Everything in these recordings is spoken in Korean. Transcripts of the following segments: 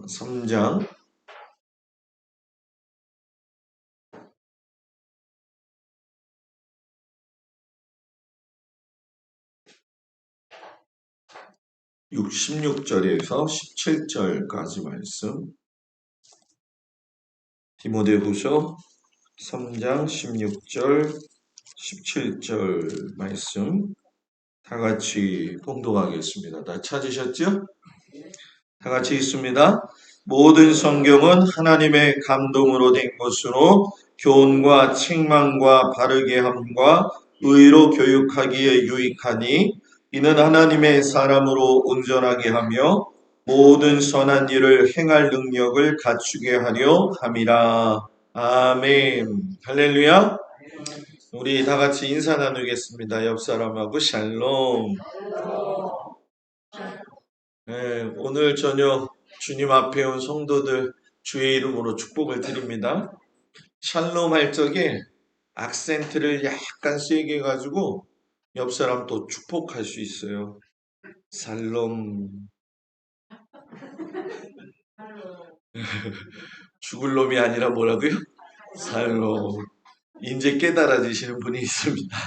3장 16절에서 17절까지 말씀. 디모데후서 3장 16절 17절 말씀 다 같이 봉독하겠습니다. 다 찾으셨죠? 다 같이 읽습니다. 모든 성경은 하나님의 감동으로 된 것으로 교훈과 책망과 바르게 함과 의로 교육하기에 유익하니 이는 하나님의 사람으로 온전하게 하며 모든 선한 일을 행할 능력을 갖추게 하려 함이라. 아멘. 할렐루야. 우리 다 같이 인사 나누겠습니다. 옆 사람하고 샬롬. 네, 오늘 저녁 주님 앞에 온 성도들 주의 이름으로 축복을 드립니다. 샬롬 할 적에 악센트를 약간 세게 해가지고 옆 사람 또 축복할 수 있어요. 살롬. 죽을 놈이 아니라 뭐라고요? 살롬. 이제 깨달아지시는 분이 있습니다.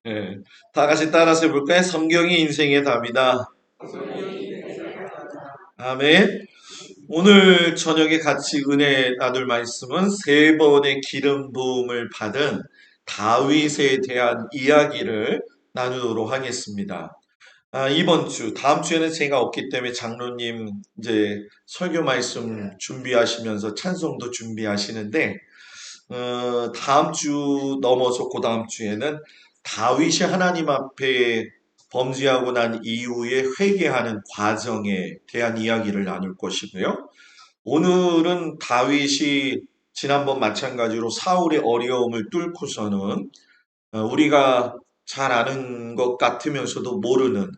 네, 다 같이 따라서 해볼까요? 성경이 인생의 답이다. 아멘. 오늘 저녁에 같이 은혜 나눌 말씀은 세 번의 기름 부음을 받은 다윗에 대한 이야기를 나누도록 하겠습니다. 이번 주, 다음 주에는 제가 없기 때문에 장로님 이제 설교 말씀 준비하시면서 찬송도 준비하시는데, 다음 주 넘어서 그 다음 주에는 다윗이 하나님 앞에 범죄하고 난 이후에 회개하는 과정에 대한 이야기를 나눌 것이고요. 오늘은 다윗이 지난번 마찬가지로 사울의 어려움을 뚫고서는 우리가 잘 아는 것 같으면서도 모르는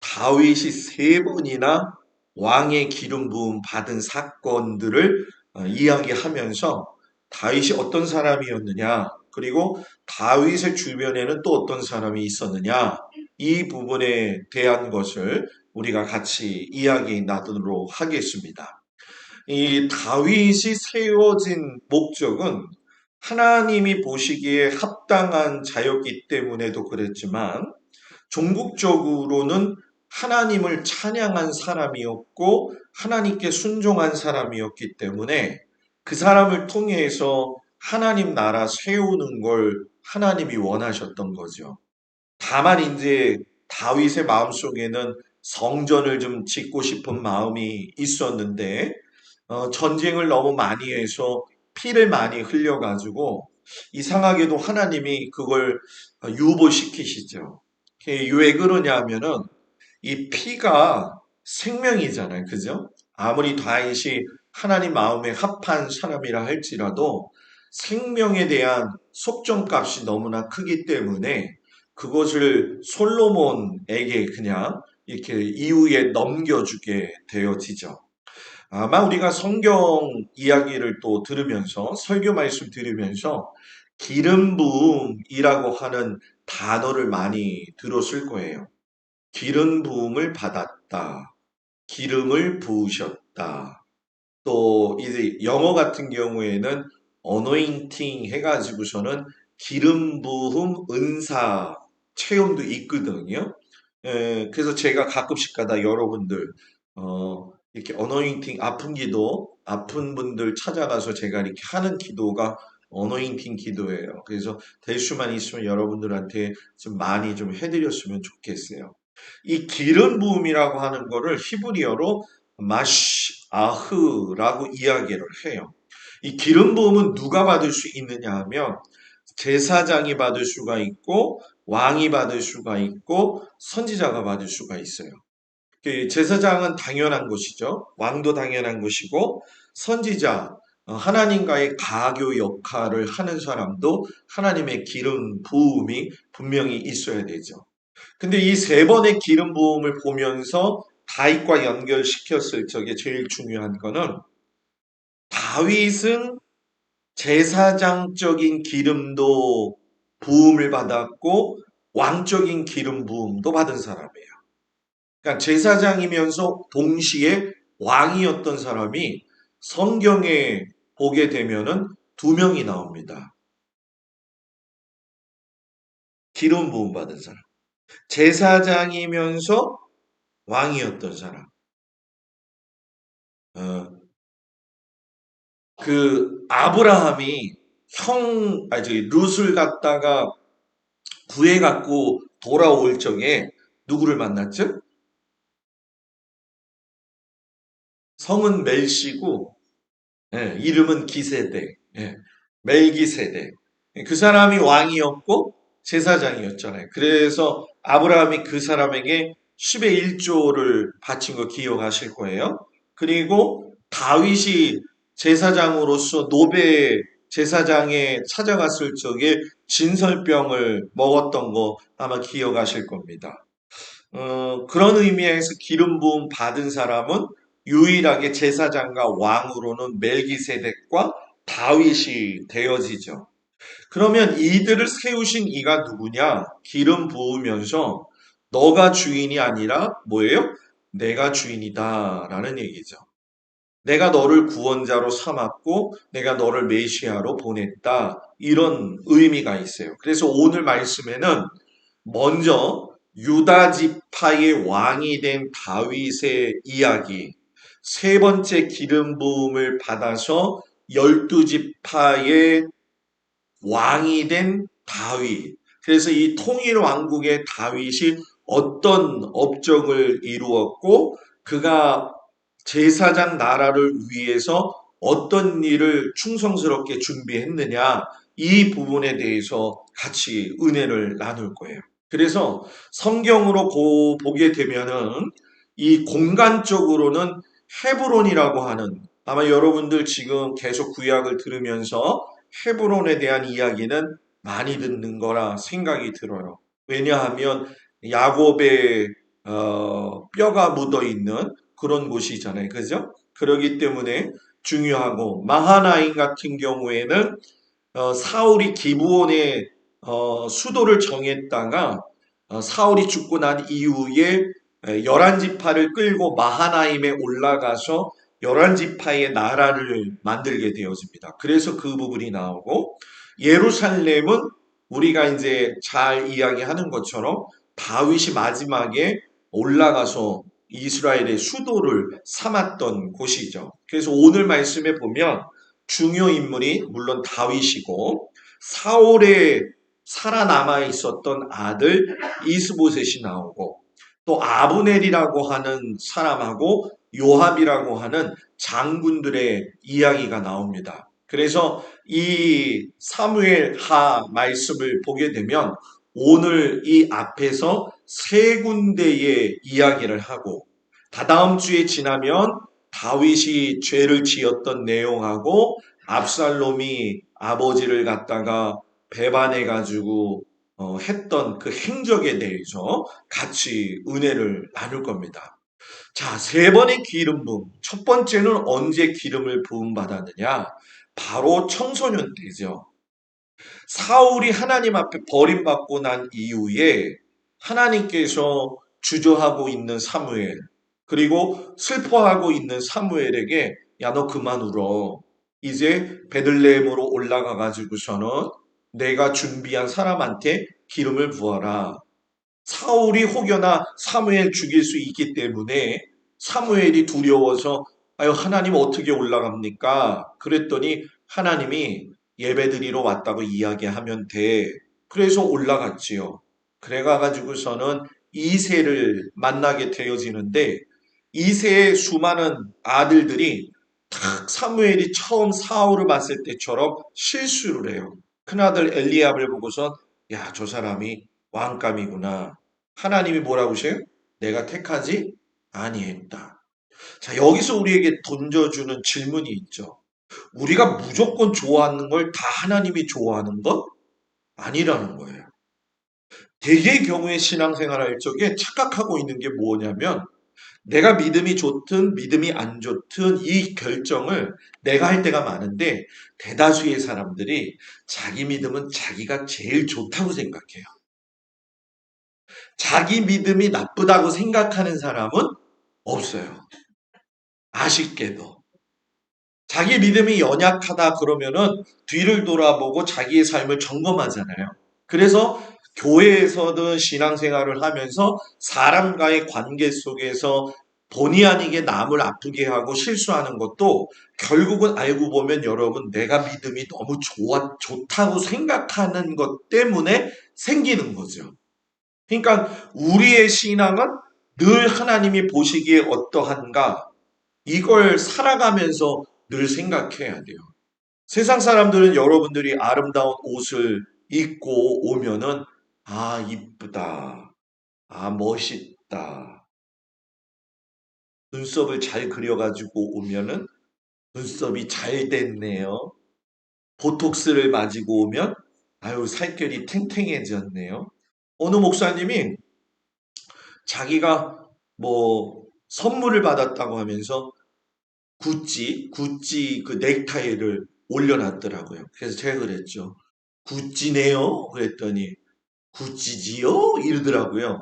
다윗이 세 번이나 왕의 기름 부음 받은 사건들을 이야기하면서 다윗이 어떤 사람이었느냐, 그리고 다윗의 주변에는 또 어떤 사람이 있었느냐, 이 부분에 대한 것을 우리가 같이 이야기 나누도록 하겠습니다. 이 다윗이 세워진 목적은 하나님이 보시기에 합당한 자였기 때문에도 그랬지만 종국적으로는 하나님을 찬양한 사람이었고 하나님께 순종한 사람이었기 때문에 그 사람을 통해서 하나님 나라 세우는 걸 하나님이 원하셨던 거죠. 다만 이제 다윗의 마음속에는 성전을 좀 짓고 싶은 마음이 있었는데 전쟁을 너무 많이 해서 피를 많이 흘려가지고 이상하게도 하나님이 그걸 유보시키시죠. 왜 그러냐 하면은 이 피가 생명이잖아요. 그죠? 아무리 다윗이 하나님 마음에 합한 사람이라 할지라도 생명에 대한 속정값이 너무나 크기 때문에 그것을 솔로몬에게 그냥 이렇게 이후에 넘겨주게 되어지죠. 아마 우리가 성경 이야기를 또 들으면서 설교 말씀 들으면서 기름 부음이라고 하는 단어를 많이 들었을 거예요. 기름 부음을 받았다. 기름을 부으셨다. 또 이제 영어 같은 경우에는 anointing 해가지고서는 기름 부음 은사 체험도 있거든요. 그래서 제가 가끔씩 가다 여러분들 이렇게 어노인팅 아픈 기도 아픈 분들 찾아가서 제가 이렇게 하는 기도가 어노인팅 기도예요. 그래서 될 수만 있으면 여러분들한테 좀 많이 좀 해드렸으면 좋겠어요. 이 기름 부음이라고 하는 거를 히브리어로 마시아흐라고 이야기를 해요. 이 기름 부음은 누가 받을 수 있느냐 하면 제사장이 받을 수가 있고 왕이 받을 수가 있고 선지자가 받을 수가 있어요. 제사장은 당연한 것이죠. 왕도 당연한 것이고 선지자, 하나님과의 가교 역할을 하는 사람도 하나님의 기름 부음이 분명히 있어야 되죠. 근데 이 세 번의 기름 부음을 보면서 다윗과 연결시켰을 적에 제일 중요한 거는 다윗은 제사장적인 기름도 부음을 받았고 왕적인 기름 부음도 받은 사람이에요. 그러니까 제사장이면서 동시에 왕이었던 사람이 성경에 보게 되면은 두 명이 나옵니다. 기름 부음 받은 사람. 제사장이면서 왕이었던 사람. 어, 그 아브라함이 저기 룻을 갖다가 구해 갖고 돌아올 적에 누구를 만났죠? 성은 멜시고 예, 이름은 기세대. 예, 멜기세대. 그 사람이 왕이었고 제사장이었잖아요. 그래서 아브라함이 그 사람에게 10의 1조를 바친 거 기억하실 거예요. 그리고 다윗이 제사장으로서 노베 제사장에 찾아갔을 적에 진설병을 먹었던 거 아마 기억하실 겁니다. 그런 의미에서 기름 부음 받은 사람은 유일하게 제사장과 왕으로는 멜기세덱과 다윗이 되어지죠. 그러면 이들을 세우신 이가 누구냐? 기름 부으면서 너가 주인이 아니라 뭐예요? 내가 주인이다 라는 얘기죠. 내가 너를 구원자로 삼았고 내가 너를 메시아로 보냈다. 이런 의미가 있어요. 그래서 오늘 말씀에는 먼저 유다 지파의 왕이 된 다윗의 이야기, 세 번째 기름 부음을 받아서 12지파의 왕이 된 다윗. 그래서 이 통일 왕국의 다윗이 어떤 업적을 이루었고 그가 제사장 나라를 위해서 어떤 일을 충성스럽게 준비했느냐 이 부분에 대해서 같이 은혜를 나눌 거예요. 그래서 성경으로 보게 되면은 이 공간적으로는 헤브론이라고 하는 아마 여러분들 지금 계속 구약을 들으면서 헤브론에 대한 이야기는 많이 듣는 거라 생각이 들어요. 왜냐하면 야곱의 뼈가 묻어 있는 그런 곳이잖아요. 그죠? 그렇기 때문에 중요하고 마하나임 같은 경우에는 사울이 기브온에 수도를 정했다가 사울이 죽고 난 이후에 11지파를 끌고 마하나임에 올라가서 11지파의 나라를 만들게 되어집니다. 그래서 그 부분이 나오고 예루살렘은 우리가 이제 잘 이야기하는 것처럼 다윗이 마지막에 올라가서 이스라엘의 수도를 삼았던 곳이죠. 그래서 오늘 말씀에 보면 중요 인물이 물론 다윗이고 사울의 살아남아 있었던 아들 이스보셋이 나오고 또 아브넬이라고 하는 사람하고 요압이라고 하는 장군들의 이야기가 나옵니다. 그래서 이 사무엘 하 말씀을 보게 되면 오늘 이 앞에서 세 군데의 이야기를 하고 다다음 주에 지나면 다윗이 죄를 지었던 내용하고 압살롬이 아버지를 갖다가 배반해 가지고 했던 그 행적에 대해서 같이 은혜를 나눌 겁니다. 자, 세 번의 기름 부음. 첫 번째는 언제 기름을 부음 받았느냐? 바로 청소년 때죠. 사울이 하나님 앞에 버림받고 난 이후에 하나님께서 주저하고 있는 사무엘, 그리고 슬퍼하고 있는 사무엘에게 야, 너 그만 울어. 이제 베들레헴으로 올라가 가지고서는 내가 준비한 사람한테 기름을 부어라. 사울이 혹여나 사무엘 죽일 수 있기 때문에 사무엘이 두려워서 아유 하나님 어떻게 올라갑니까? 그랬더니 하나님이 예배드리러 왔다고 이야기하면 돼. 그래서 올라갔지요. 그래가 가지고서는 이새를 만나게 되어지는데 이새의 수많은 아들들이 탁 사무엘이 처음 사울을 봤을 때처럼 실수를 해요. 큰아들 엘리압을 보고선 야, 저 사람이 왕감이구나. 하나님이 뭐라고 하세요? 내가 택하지 아니했다. 자, 여기서 우리에게 던져주는 질문이 있죠. 우리가 무조건 좋아하는 걸 다 하나님이 좋아하는 것? 아니라는 거예요. 대개의 경우에 신앙생활 할 적에 착각하고 있는 게 뭐냐면 내가 믿음이 좋든 믿음이 안 좋든 이 결정을 내가 할 때가 많은데 대다수의 사람들이 자기 믿음은 자기가 제일 좋다고 생각해요. 자기 믿음이 나쁘다고 생각하는 사람은 없어요. 아쉽게도. 자기 믿음이 연약하다 그러면은 뒤를 돌아보고 자기의 삶을 점검하잖아요. 그래서 교회에서든 신앙생활을 하면서 사람과의 관계 속에서 본의 아니게 남을 아프게 하고 실수하는 것도 결국은 알고 보면 여러분 내가 믿음이 너무 좋다고 생각하는 것 때문에 생기는 거죠. 그러니까 우리의 신앙은 늘 하나님이 보시기에 어떠한가 이걸 살아가면서 늘 생각해야 돼요. 세상 사람들은 여러분들이 아름다운 옷을 입고 오면은 아, 이쁘다. 아, 멋있다. 눈썹을 잘 그려가지고 오면은 눈썹이 잘 됐네요. 보톡스를 맞이고 오면 아유, 살결이 탱탱해졌네요. 어느 목사님이 자기가 뭐 선물을 받았다고 하면서 구찌 그 넥타이를 올려놨더라고요. 그래서 제가 그랬죠. 구찌네요? 그랬더니 구찌지요? 이러더라고요.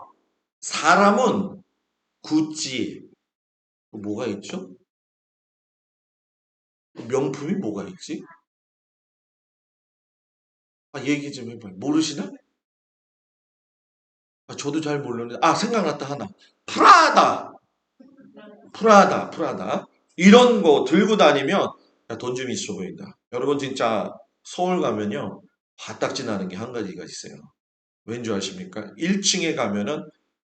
사람은 구찌, 뭐가 있죠? 명품이 뭐가 있지? 아, 얘기 좀 해봐요. 모르시나? 아, 저도 잘 모르는데. 아, 생각났다, 하나. 프라다! 프라다. 이런 거 들고 다니면 돈 좀 있어 보인다. 여러분 진짜 서울 가면요. 화딱지 나는 게 한 가지가 있어요. 왠 줄 아십니까? 1층에 가면은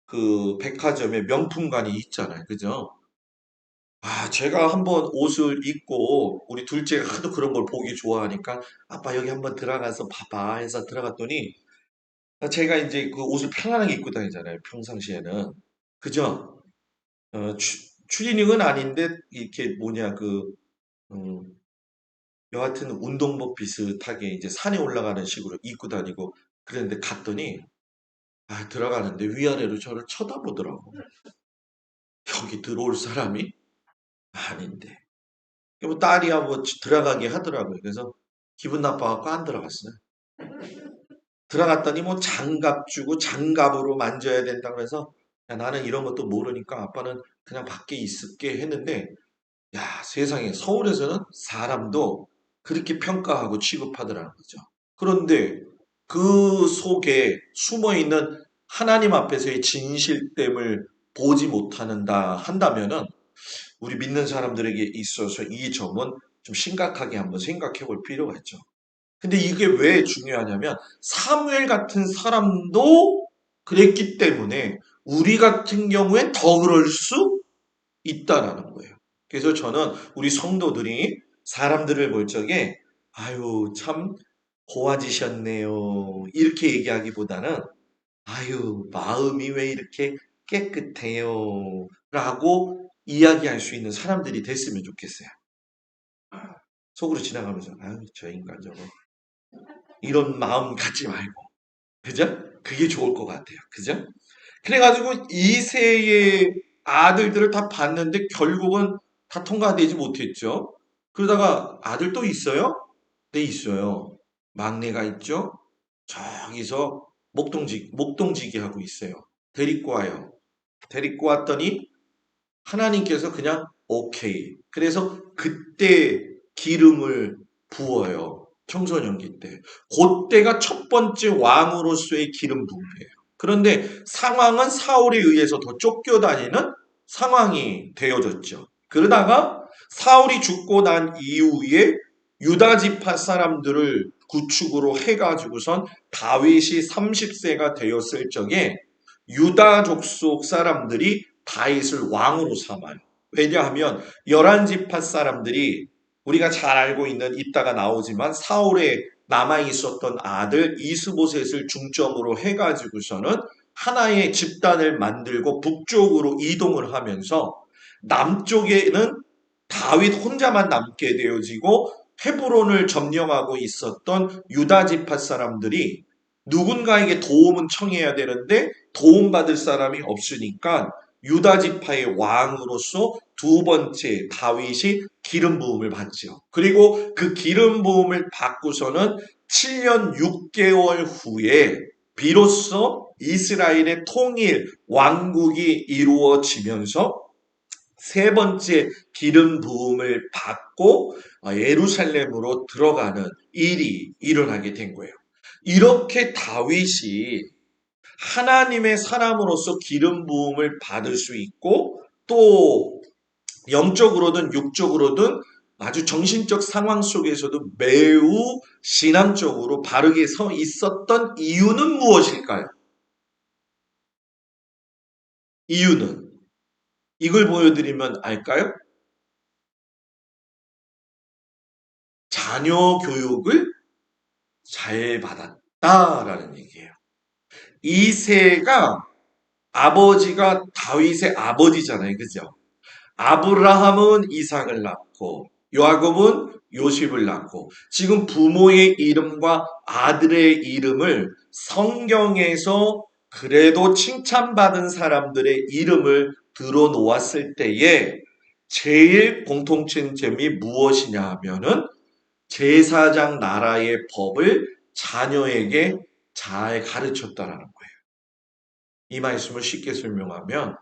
그 백화점에 명품관이 있잖아요. 그죠? 아, 제가 한번 옷을 입고 우리 둘째가 하도 그런 걸 보기 좋아하니까 아빠 여기 한번 들어가서 봐봐 해서 들어갔더니 제가 이제 그 옷을 편안하게 입고 다니잖아요. 평상시에는. 그죠? 추리닝은 아닌데 이렇게 뭐냐 음, 여하튼 운동복 비슷하게 이제 산에 올라가는 식으로 입고 다니고 그랬는데 갔더니 아, 들어가는데 위아래로 저를 쳐다보더라고. 여기 들어올 사람이 아닌데. 뭐 딸이야 뭐 들어가게 하더라고요. 그래서 기분 나빠갖고 안 들어갔어요. 들어갔더니 뭐 장갑 주고 장갑으로 만져야 된다고 해서 야, 나는 이런 것도 모르니까 아빠는 그냥 밖에 있을게 했는데 야, 세상에 서울에서는 사람도 그렇게 평가하고 취급하더라는 거죠. 그런데 그 속에 숨어 있는 하나님 앞에서의 진실됨을 보지 못한다 한다면은 우리 믿는 사람들에게 있어서 이 점은 좀 심각하게 한번 생각해 볼 필요가 있죠. 근데 이게 왜 중요하냐면 사무엘 같은 사람도 그랬기 때문에 우리 같은 경우엔 더 그럴 수 있다라는 거예요. 그래서 저는 우리 성도들이 사람들을 볼 적에 아유 참 고와지셨네요 이렇게 얘기하기보다는 아유 마음이 왜 이렇게 깨끗해요 라고 이야기할 수 있는 사람들이 됐으면 좋겠어요. 속으로 지나가면서 아유 저 인간 저거 이런 마음 갖지 말고 그죠? 그게 좋을 것 같아요. 그죠? 그래가지고 이세의 아들들을 다 봤는데 결국은 다 통과되지 못했죠. 그러다가 아들 또 있어요? 네, 있어요. 막내가 있죠? 저기서 목동지기 하고 있어요. 데리고 와요. 데리고 왔더니 하나님께서 그냥 오케이. 그래서 그때 기름을 부어요. 청소년기 때. 그때가 첫 번째 왕으로서의 기름 부음이에요. 그런데 상황은 사울에 의해서 더 쫓겨다니는 상황이 되어졌죠. 그러다가 사울이 죽고 난 이후에 유다 지파 사람들을 구축으로 해가지고선 다윗이 30세가 되었을 적에 유다 족속 사람들이 다윗을 왕으로 삼아요. 왜냐하면 열한 지파 사람들이 우리가 잘 알고 있는 이따가 나오지만 사울의 남아 있었던 아들 이스보셋을 중점으로 해가지고서는 하나의 집단을 만들고 북쪽으로 이동을 하면서 남쪽에는 다윗 혼자만 남게 되어지고 헤브론을 점령하고 있었던 유다 지파 사람들이 누군가에게 도움은 청해야 되는데 도움받을 사람이 없으니까 유다 지파의 왕으로서 두 번째 다윗이 기름 부음을 받죠. 그리고 그 기름 부음을 받고서는 7년 6개월 후에 비로소 이스라엘의 통일 왕국이 이루어지면서 세 번째 기름 부음을 받고 예루살렘으로 들어가는 일이 일어나게 된 거예요. 이렇게 다윗이 하나님의 사람으로서 기름 부음을 받을 수 있고 또 영적으로든 육적으로든 아주 정신적 상황 속에서도 매우 신앙적으로 바르게 서 있었던 이유는 무엇일까요? 이유는 이걸 보여드리면 알까요? 자녀 교육을 잘 받았다라는 얘기예요. 이세가 아버지가 다윗의 아버지잖아요. 그죠? 아브라함은 이삭을 낳고 야곱은 요셉을 낳고 지금 부모의 이름과 아들의 이름을 성경에서 그래도 칭찬받은 사람들의 이름을 들어놓았을 때에 제일 공통점이 무엇이냐 하면은 제사장 나라의 법을 자녀에게 잘 가르쳤다라는 거예요. 이 말씀을 쉽게 설명하면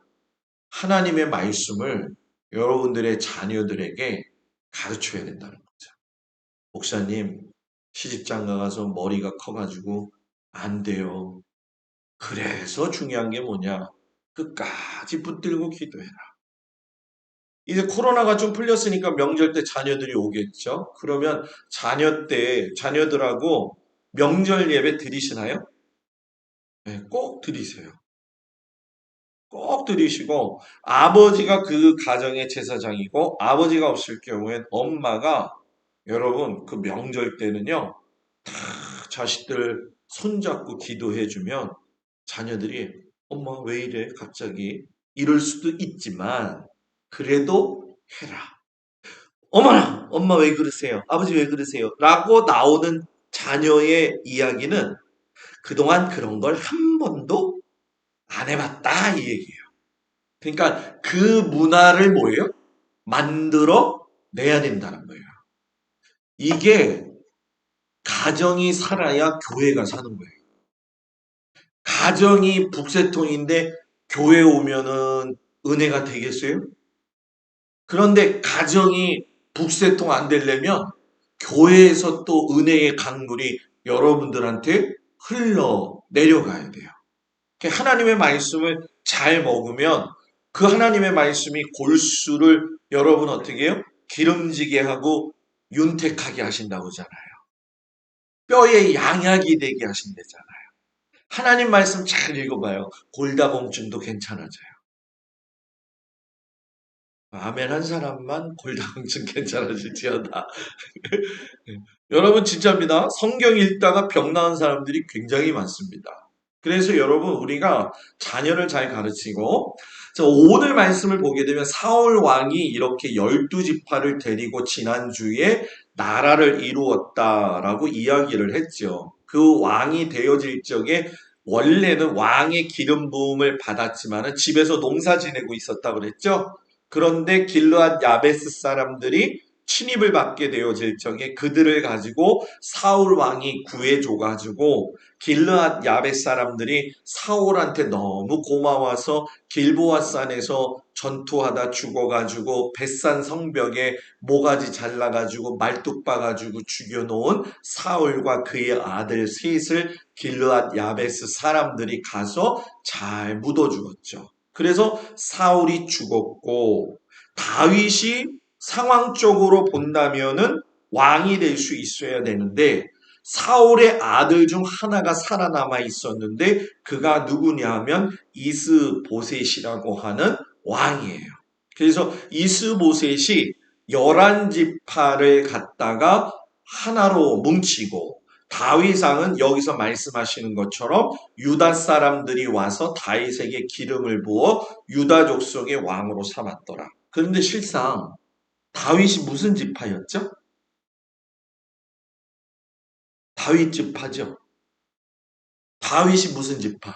하나님의 말씀을 여러분들의 자녀들에게 가르쳐야 된다는 거죠. 목사님, 시집장가 가서 머리가 커가지고 안 돼요. 그래서 중요한 게 뭐냐? 끝까지 붙들고 기도해라. 이제 코로나가 좀 풀렸으니까 명절 때 자녀들이 오겠죠? 그러면 자녀들하고 명절 예배 드리시나요? 네, 꼭 드리세요. 꼭 드리시고 아버지가 그 가정의 제사장이고 아버지가 없을 경우엔 엄마가 여러분 그 명절 때는요 다 자식들 손잡고 기도해주면 자녀들이 엄마 왜 이래 갑자기 이럴 수도 있지만 그래도 해라. 어머나 엄마 왜 그러세요? 아버지 왜 그러세요? 라고 나오는 자녀의 이야기는 그동안 그런 걸 한 번도 안 해봤다 이 얘기예요. 그러니까 그 문화를 뭐예요? 만들어 내야 된다는 거예요. 이게 가정이 살아야 교회가 사는 거예요. 가정이 북새통인데 교회 오면은 은혜가 되겠어요? 그런데 가정이 북새통 안 되려면 교회에서 또 은혜의 강물이 여러분들한테 흘러 내려가야 돼요. 하나님의 말씀을 잘 먹으면 그 하나님의 말씀이 골수를 여러분 어떻게 해요? 기름지게 하고 윤택하게 하신다고 하잖아요. 뼈에 양약이 되게 하신다잖아요. 하나님 말씀 잘 읽어봐요. 골다공증도 괜찮아져요. 아멘 한 사람만 골다공증 괜찮아질지어다. 여러분 진짜입니다. 성경 읽다가 병 나은 사람들이 굉장히 많습니다. 그래서 여러분 우리가 자녀를 잘 가르치고 오늘 말씀을 보게 되면 사울 왕이 이렇게 12지파를 데리고 지난주에 나라를 이루었다라고 이야기를 했죠. 그 왕이 되어질 적에 원래는 왕의 기름 부음을 받았지만 집에서 농사 지내고 있었다고 그랬죠. 그런데 길르앗 야베스 사람들이 침입을 받게 되어질 적에 그들을 가지고 사울 왕이 구해줘가지고 길르앗 야벳 사람들이 사울한테 너무 고마워서 길보아 산에서 전투하다 죽어가지고 벳산 성벽에 모가지 잘라가지고 말뚝 박아가지고 죽여놓은 사울과 그의 아들 셋을 길르앗 야베스 사람들이 가서 잘 묻어 죽었죠. 그래서 사울이 죽었고 다윗이 상황적으로 본다면은 왕이 될 수 있어야 되는데 사울의 아들 중 하나가 살아남아 있었는데 그가 누구냐 하면 이스보셋이라고 하는 왕이에요. 그래서 이스보셋이 11지파를 갖다가 하나로 뭉치고 다윗왕은 여기서 말씀하시는 것처럼 유다 사람들이 와서 다윗에게 기름을 부어 유다 족속의 왕으로 삼았더라. 그런데 실상 다윗이 무슨 지파였죠? 다윗 지파죠. 다윗이 무슨 지파?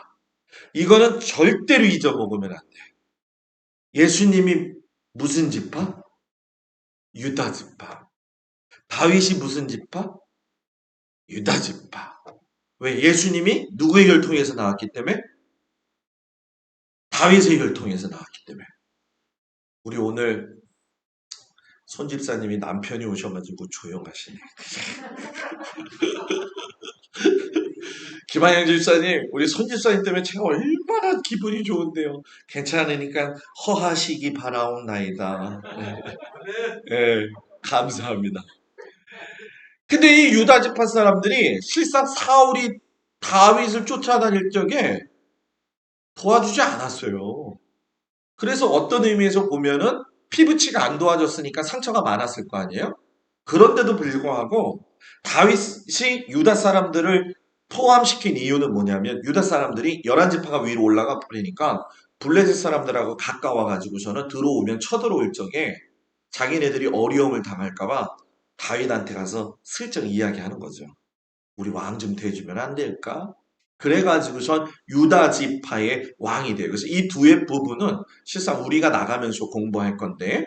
이거는 절대로 잊어먹으면 안 돼. 예수님이 무슨 지파? 유다 지파. 다윗이 무슨 지파? 유다 지파. 왜? 예수님이 누구의 혈통에서 나왔기 때문에? 다윗의 혈통에서 나왔기 때문에. 우리 오늘 손 집사님이 남편이 오셔가지고 조용하시네. 김한영 집사님, 우리 손 집사님 때문에 제가 얼마나 기분이 좋은데요. 괜찮으니까 허하시기 바라옵나이다. 예, 감사합니다. 근데 이 유다 지파 사람들이 실상 사울이 다윗을 쫓아다닐 적에 도와주지 않았어요. 그래서 어떤 의미에서 보면은 피부치가 안 도와줬으니까 상처가 많았을 거 아니에요? 그런데도 불구하고 다윗이 유다 사람들을 포함시킨 이유는 뭐냐면 유다 사람들이 열한 지파가 위로 올라가 버리니까 블레셋 사람들하고 가까워 가지고서는 들어오면 쳐들어올 적에 자기네들이 어려움을 당할까 봐 다윗한테 가서 슬쩍 이야기하는 거죠. 우리 왕 좀 대주면 안 될까? 그래가지고선 유다 지파의 왕이 돼요. 그래서 이 두의 부분은 실상 우리가 나가면서 공부할 건데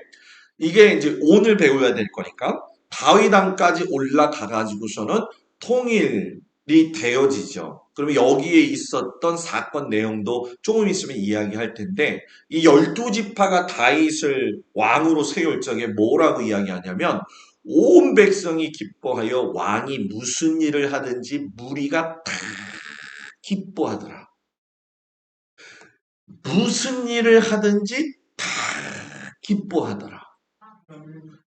이게 이제 오늘 배워야 될 거니까 다윗 왕까지 올라가 가지고서는 통일이 되어지죠. 그러면 여기에 있었던 사건 내용도 조금 있으면 이야기할 텐데 이 12지파가 다윗을 왕으로 세울 적에 뭐라고 이야기하냐면 온 백성이 기뻐하여 왕이 무슨 일을 하든지 무리가 다 기뻐하더라. 무슨 일을 하든지 다 기뻐하더라.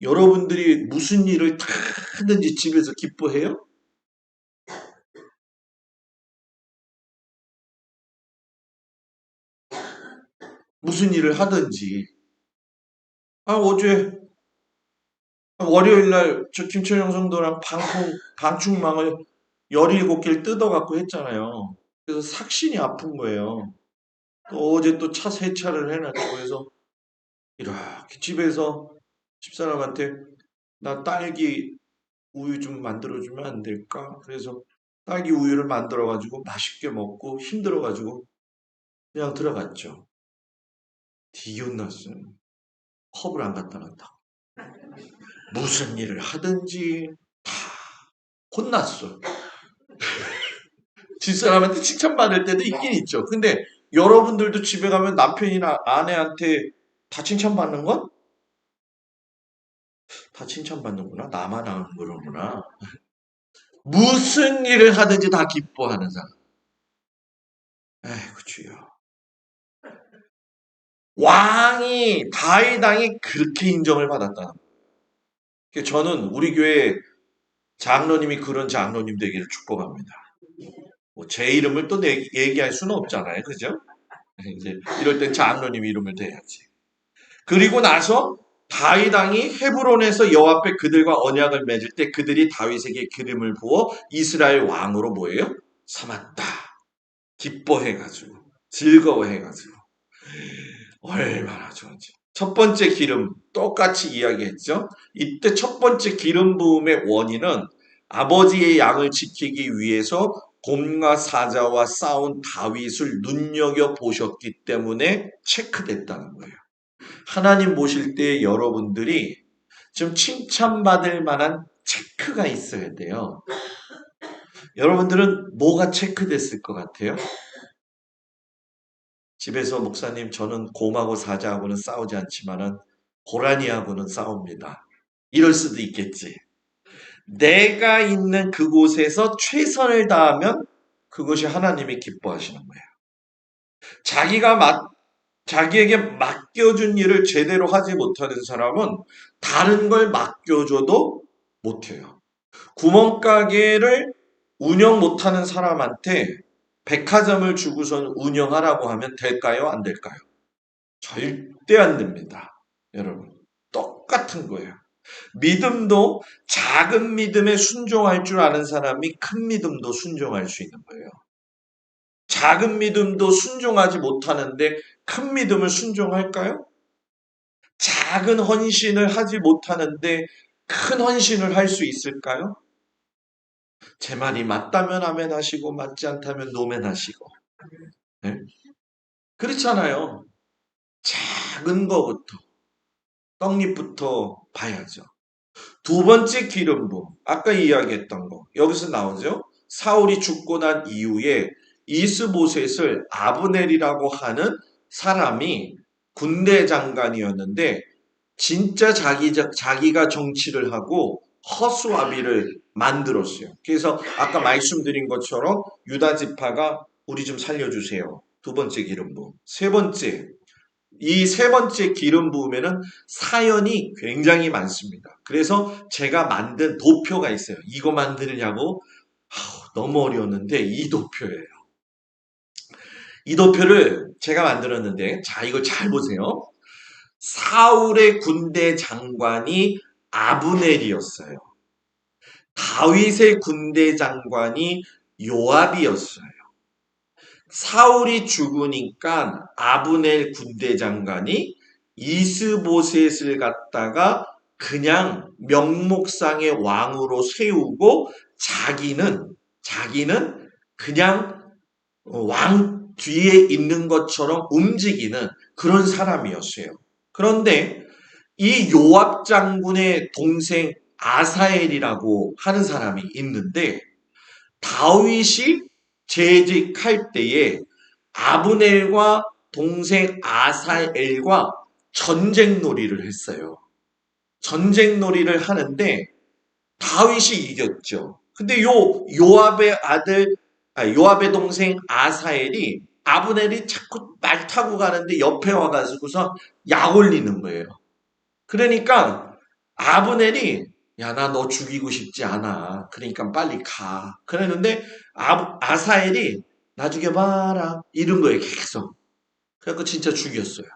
여러분들이 무슨 일을 다 하든지 집에서 기뻐해요? 무슨 일을 하든지. 어제 월요일 날 저 김철영 성도랑 방충망을 17개를 뜯어갖고 했잖아요. 그래서 삭신이 아픈 거예요. 또 어제 또 차 세차를 해놨고 해서 이렇게 집에서 집사람한테 나 딸기 우유 좀 만들어주면 안 될까? 그래서 딸기 우유를 만들어가지고 맛있게 먹고 힘들어가지고 그냥 들어갔죠. 디귿났어요. 컵을 안 갖다 놨다. 무슨 일을 하든지 다 혼났어. 집사람한테 칭찬받을 때도 있긴 있죠. 근데 여러분들도 집에 가면 남편이나 아내한테 다 칭찬받는 건? 다 칭찬받는구나. 나만 안 그러구나. 무슨 일을 하든지 다 기뻐하는 사람. 에이구 주여. 다윗 왕이 그렇게 인정을 받았다. 저는 우리 교회 장로님이 그런 장로님 되기를 축복합니다. 뭐제 이름을 또 얘기할 수는 없잖아요. 그죠? 이제 이럴 땐 장로님 이름을 대야지. 그리고 나서 다윗 왕이 헤브론에서 여호와 앞에 그들과 언약을 맺을 때 그들이 다윗에게 기름을 부어 이스라엘 왕으로 뭐예요? 삼았다. 기뻐해가지고 즐거워해가지고 얼마나 좋은지. 첫 번째 기름 똑같이 이야기했죠. 이때 첫 번째 기름 부음의 원인은 아버지의 양을 지키기 위해서 곰과 사자와 싸운 다윗을 눈여겨 보셨기 때문에 체크됐다는 거예요. 하나님 모실 때 여러분들이 좀 칭찬받을 만한 체크가 있어야 돼요. 여러분들은 뭐가 체크됐을 것 같아요? 집에서 목사님 저는 곰하고 사자하고는 싸우지 않지만은 고라니하고는 싸웁니다. 이럴 수도 있겠지. 내가 있는 그곳에서 최선을 다하면 그것이 하나님이 기뻐하시는 거예요. 자기가 자기에게 맡겨준 일을 제대로 하지 못하는 사람은 다른 걸 맡겨줘도 못해요. 구멍가게를 운영 못하는 사람한테 백화점을 주고선 운영하라고 하면 될까요? 안 될까요? 절대 안 됩니다. 여러분. 똑같은 거예요. 믿음도 작은 믿음에 순종할 줄 아는 사람이 큰 믿음도 순종할 수 있는 거예요. 작은 믿음도 순종하지 못하는데 큰 믿음을 순종할까요? 작은 헌신을 하지 못하는데 큰 헌신을 할 수 있을까요? 제 말이 맞다면 아멘 하시고 맞지 않다면 노멘 하시고. 네? 그렇잖아요. 작은 거부터 떡잎부터 봐야죠. 두 번째 기름부 아까 이야기했던 거 여기서 나오죠. 사울이 죽고 난 이후에 이스보셋을 아브넬이라고 하는 사람이 군대 장관이었는데 진짜 자기가 정치를 하고 허수아비를 만들었어요. 그래서 아까 말씀드린 것처럼 유다 지파가 우리 좀 살려주세요. 두 번째 기름 부음. 세 번째, 이 세 번째 기름 부음에는 사연이 굉장히 많습니다. 그래서 제가 만든 도표가 있어요. 이거 만드느냐고 너무 어려웠는데 이 도표예요. 이 도표를 제가 만들었는데 자 이거 잘 보세요. 사울의 군대 장관이 아브넬이었어요. 다윗의 군대 장관이 요압이었어요. 사울이 죽으니까 아브넬 군대 장관이 이스보셋을 갖다가 그냥 명목상의 왕으로 세우고 자기는 그냥 왕 뒤에 있는 것처럼 움직이는 그런 사람이었어요. 그런데 이 요압 장군의 동생 아사엘이라고 하는 사람이 있는데 다윗이 재직할 때에 아브넬과 동생 아사엘과 전쟁놀이를 했어요. 전쟁놀이를 하는데 다윗이 이겼죠. 근데 요압의 아들, 요압의 동생 아사엘이 아브넬이 자꾸 말 타고 가는데 옆에 와가지고서 약 올리는 거예요. 그러니까 아브넬이 야, 나 너 죽이고 싶지 않아. 그러니까 빨리 가. 그랬는데 아사엘이 나 죽여봐라. 이런 거예요, 계속. 그래서 진짜 죽였어요.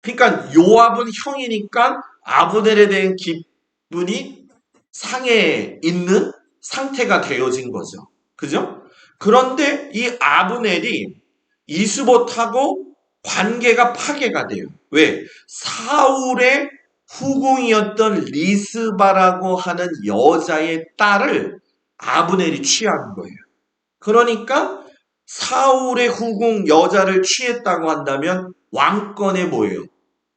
그러니까 요압은 형이니까 아브넬에 대한 기분이 상해 있는 상태가 되어진 거죠. 그죠? 그런데 이 아브넬이 이스봇하고 관계가 파괴가 돼요. 왜? 사울의 후궁이었던 리스바라고 하는 여자의 딸을 아브넬이 취한 거예요. 그러니까 사울의 후궁 여자를 취했다고 한다면 왕권에 뭐예요?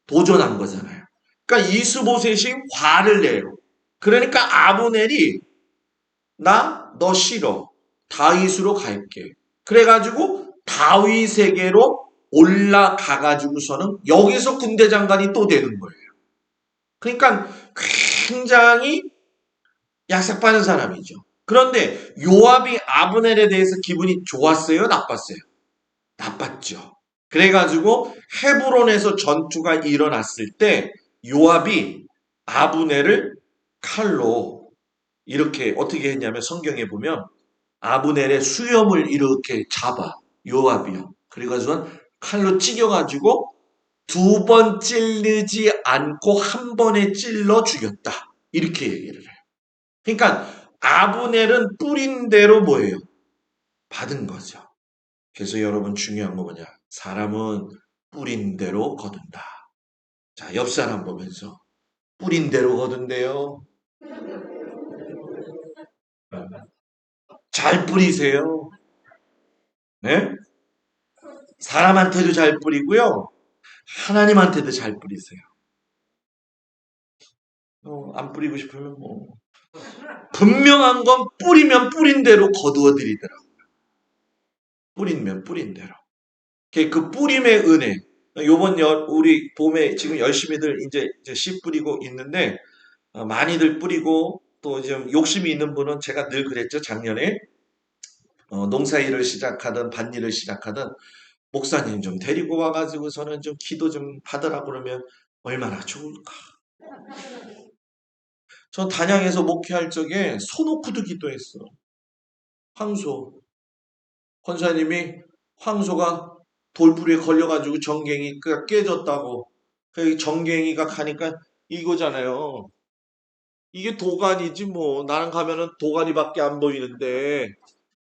도전한 거잖아요. 그러니까 이스보셋이 화를 내요. 그러니까 아브넬이 너 싫어. 다윗으로 갈게. 그래가지고 다윗에게로 올라가가지고서는 여기서 군대 장관이 또 되는 거예요. 그러니까 굉장히 약삭빠른 사람이죠. 그런데 요압이 아브넬에 대해서 기분이 좋았어요? 나빴어요? 나빴죠. 그래가지고 헤브론에서 전투가 일어났을 때 요압이 아브넬을 칼로 이렇게 어떻게 했냐면 성경에 보면 아브넬의 수염을 이렇게 잡아 요압이요. 그래가지고 칼로 찢겨가지고 두 번 찌르지 않고 한 번에 찔러 죽였다. 이렇게 얘기를 해요. 그러니까 아브넬은 뿌린 대로 뭐예요? 받은 거죠. 그래서 여러분 중요한 거 뭐냐? 사람은 뿌린 대로 거둔다. 자, 옆 사람 보면서 뿌린 대로 거둔대요. 잘 뿌리세요. 네? 사람한테도 잘 뿌리고요. 하나님한테도 잘 뿌리세요. 안 뿌리고 싶으면 뭐. 분명한 건 뿌리면 뿌린 대로 거두어 드리더라고요. 뿌리면 뿌린 대로. 그 뿌림의 은혜. 요번 우리 봄에 지금 열심히들 이제 씨 뿌리고 있는데 많이들 뿌리고 또 좀 욕심이 있는 분은 제가 늘 그랬죠. 작년에 농사일을 시작하든 밭일을 시작하든 목사님 좀 데리고 와가지고서는 좀 기도 좀 받으라 그러면 얼마나 좋을까. 전 단양에서 목회할 적에 소 놓고도 기도했어. 황소. 권사님이 황소가 돌부리에 걸려가지고 정갱이가 깨졌다고. 그 정갱이가 가니까 이거잖아요. 이게 도가니지 뭐. 나는 가면은 도가니밖에 안 보이는데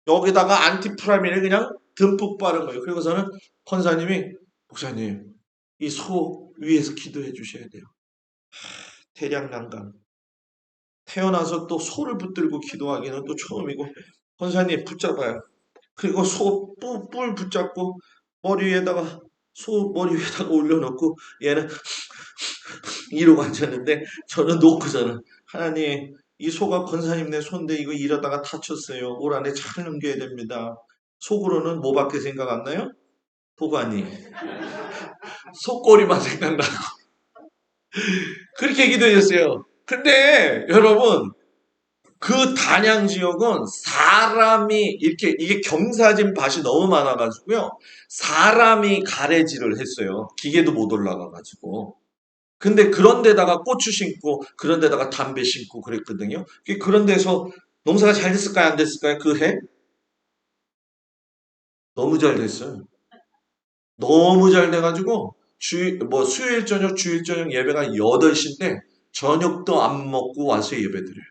여기다가 안티프라민을 그냥 듬뿍 바른 거예요. 그리고서는 권사님이 목사님 이 소 위에서 기도해 주셔야 돼요. 대량난감. 태어나서 또 소를 붙들고 기도하기는 또 처음이고 권사님 붙잡아요. 그리고 뿔 붙잡고 머리 위에다가 소 머리 위에다가 올려놓고 얘는 이러고 앉았는데 저는 놓고서는 하나님 이 소가 권사님네 손인데 이거 이러다가 다쳤어요. 올 한해 잘 넘겨야 됩니다. 속으로는 뭐밖에 생각 안 나요? 보관이 속꼬리만 생각나고 그렇게 기도했어요. 근데 여러분 그 단양 지역은 사람이 이렇게 이게 경사진 밭이 너무 많아가지고요. 사람이 가래질을 했어요. 기계도 못 올라가가지고. 근데 그런 데다가 고추 심고 그런 데다가 담배 심고 그랬거든요. 그런 데서 농사가 잘 됐을까요? 안 됐을까요? 그 해? 너무 잘 됐어요. 너무 잘 돼가지고 수요일 저녁 주일 저녁 예배가 8시인데 저녁도 안 먹고 와서 예배드려요.